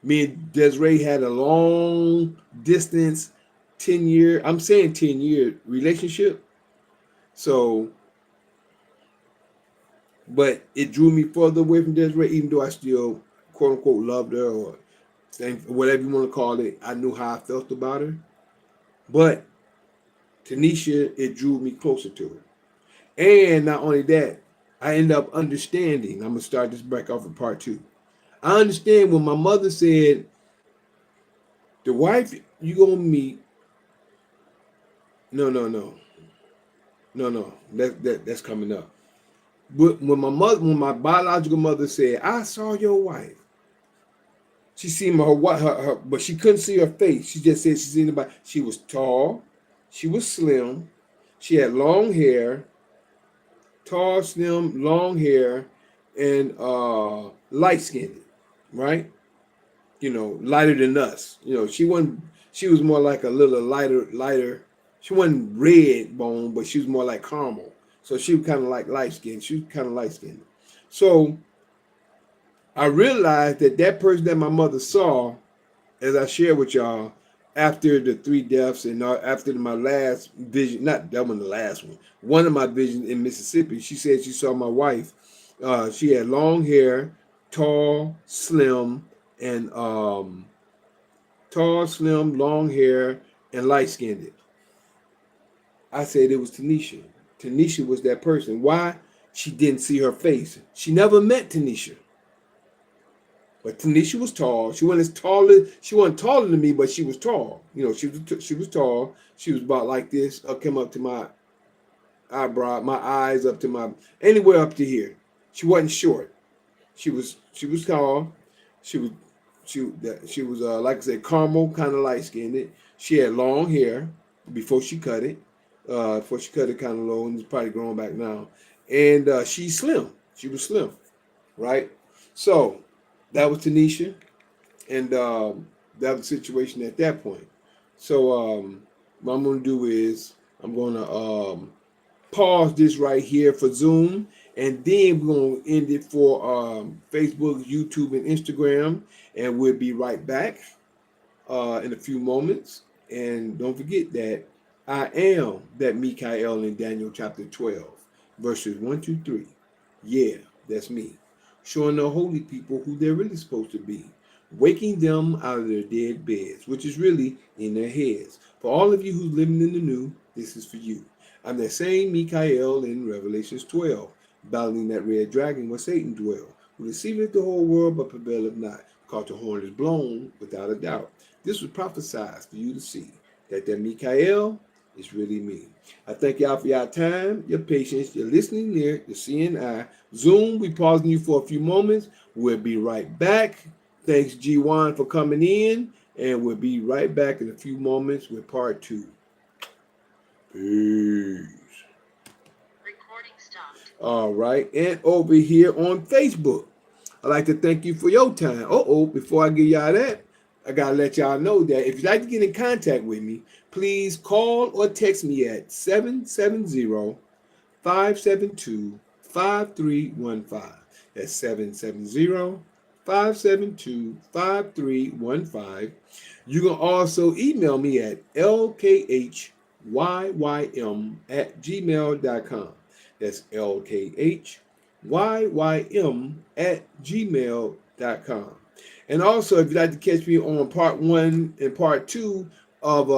me and Desiree had a long distance 10-year, I'm saying 10-year relationship. So, but it drew me further away from Desiree, even though I still quote unquote loved her or whatever you want to call it. I knew how I felt about her. But Tanisha, it drew me closer to her. And not only that, I end up understanding. I'm gonna start this back off in part 2. I understand when my mother said, the wife you gonna meet, no. That's coming up. But when my biological mother said, I saw your wife, she seen her, but she couldn't see her face. She just said she seen about. She was tall, she was slim, she had long hair, tall, slim, long hair, and light skinned, right? You know, lighter than us. You know, she wasn't. She was more like a little lighter. She wasn't red bone, but she was more like caramel. So she was kind of like light skinned. She was kind of light skinned. So I realized that person that my mother saw, as I shared with y'all, after the 3 deaths and after my last vision, not that one, the last one of my visions in Mississippi, she said she saw my wife. She had long hair, tall, slim, and long hair, and light skinned. I said it was Tanisha. Tanisha was that person. Why? She didn't see her face. She never met Tanisha. But Tanisha was tall. She wasn't taller than me, but she was tall. You know, she was tall. She was about like this. Came up to my eyebrow, my eyes up to my anywhere up to here. She wasn't short. She was tall. She was like I said, caramel, kind of light skinned. She had long hair before she cut it. Before she cut it kind of low, and it's probably growing back now. And she's slim. She was slim, right? So that was Tanisha, and that was the situation at that point. So what I'm going to do is I'm going to pause this right here for Zoom, and then we're going to end it for Facebook, YouTube, and Instagram, and we'll be right back in a few moments. And don't forget that I am that Mikael in Daniel chapter 12, verses 1 to 3. Yeah, that's me. Showing the holy people who they're really supposed to be. Waking them out of their dead beds, which is really in their heads. For all of you who's living in the new, this is for you. I'm that same Mikael in Revelations 12, battling that red dragon where Satan dwelled, who deceiveth the whole world but prevaileth not, because the horn is blown without a doubt. This was prophesied for you to see, that Mikael is really me. I thank y'all for your time, your patience, your listening ear, your seeing eye. Zoom, we pausing you for a few moments. We'll be right back. Thanks, G1, for coming in. And we'll be right back in a few moments with part 2. Peace. Recording stopped. All right. And over here on Facebook, I'd like to thank you for your time. Before I give y'all that, I got to let y'all know that if you'd like to get in contact with me, please call or text me at 770-572-5315. That's 770-572-5315. You can also email me at lkhyym@gmail.com. That's lkhyym@gmail.com. And also, if you'd like to catch me on part 1 and part 2 of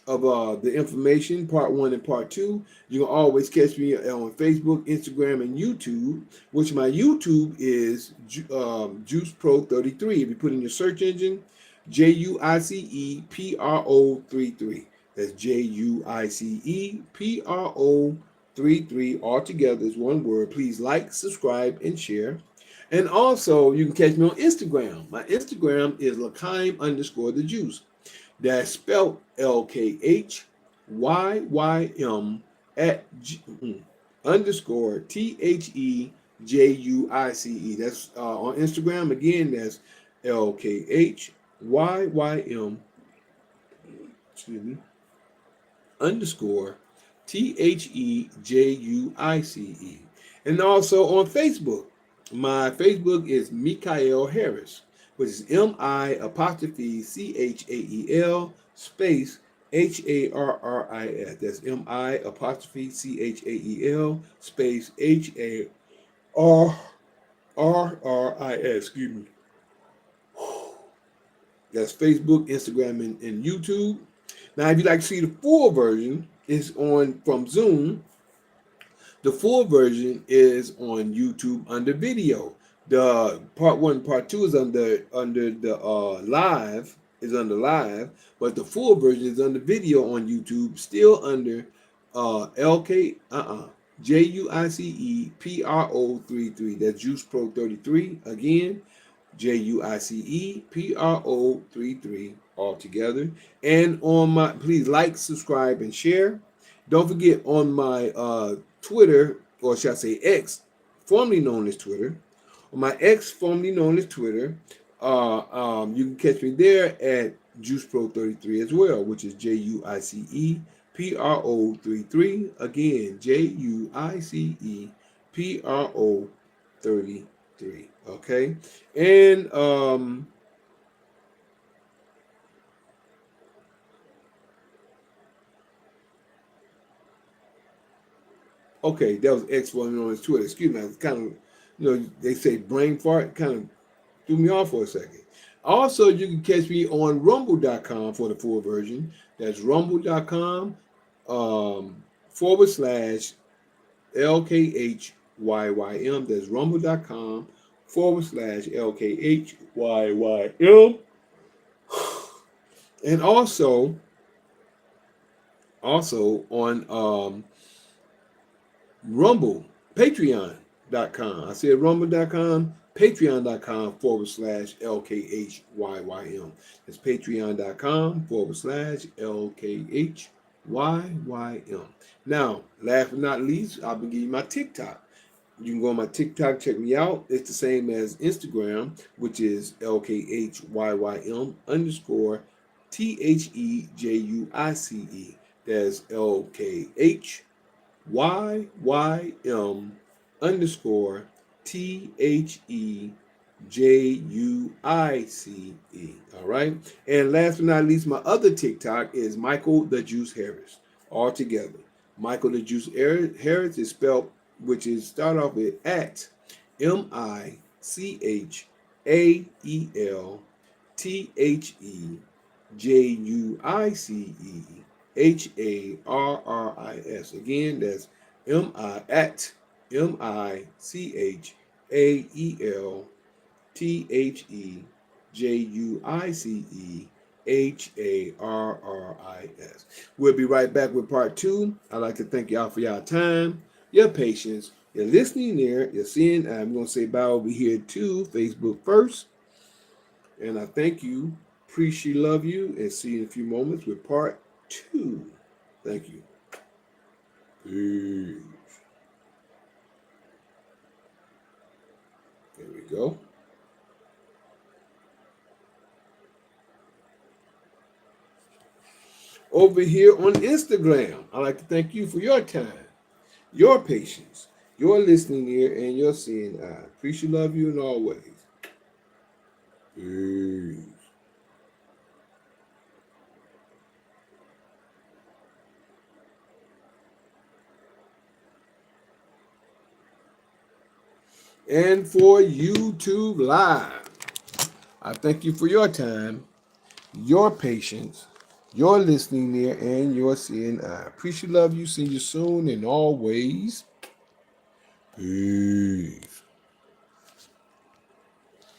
of the information, part 1 and part 2. You can always catch me on Facebook, Instagram, and YouTube, which my YouTube is Juice Pro 33. If you put in your search engine, JUICEPRO 33. That's JUICEPRO 33. All together is one word. Please like, subscribe, and share. And also, you can catch me on Instagram. My Instagram is Lakaim _ the juice. That's spelled LKHYYM _ THEJUICE. That's on Instagram. Again, that's LKHYYM _ THEJUICE. And also on Facebook. My Facebook is Mikael Harris, which is MI_CHAEL space HARRIS. That's MI_CHAEL space HARRIS. Excuse me. That's Facebook, Instagram, and YouTube. Now, if you'd like to see the full version, it's on from Zoom. The full version is on YouTube under video. The part 1, part 2 is under the live, but the full version is under video on YouTube, still under JUICEPRO 33. That's Juice Pro 33. Again, JUICEPRO 33 all together. And on my, please like, subscribe, and share. Don't forget on my Twitter, or shall I say X, formerly known as Twitter. On my X, formerly known as Twitter, you can catch me there at Juice Pro 33 as well, which is JUICEPRO 33. Again, JUICEPRO 33. Okay, and okay, that was X formerly known as Twitter. Excuse me, I was kind of, they say brain fart, kind of threw me off for a second. Also, you can catch me on rumble.com for the full version. That's rumble.com /LKHYYM. That's rumble.com /LKHYYM. And also on Rumble, Patreon.com. I said rumble.com, patreon.com /LKHYYM. That's patreon.com /LKHYYM. Now, last but not least, I'll be giving you my TikTok. You can go on my TikTok, check me out. It's the same as Instagram, which is LKHYYM _ THEJUICE. That's LKHYYM _ THEJUICE. All right. And last but not least, my other TikTok is Michael the Juice Harris. All together. Michael the Juice Harris is spelled, which is start off with at MICHAEL THEJUICEHARRIS. Again, that's at MICHAEL THEJUICEHARRIS. We'll be right back with part 2. I'd like to thank y'all for y'all time, your patience, your listening there, your seeing. I'm going to say bye over here to Facebook first. And I thank you, appreciate, love you, and see you in a few moments with part 2. Thank you. Peace. There we go. Over here on Instagram, I'd like to thank you for your time, your patience, your listening ear, and your seeing eye. Appreciate, love you in all ways. Peace. And for YouTube Live, I thank you for your time, your patience, your listening ear and your seeing eye. Appreciate, love you, see you soon, and always peace.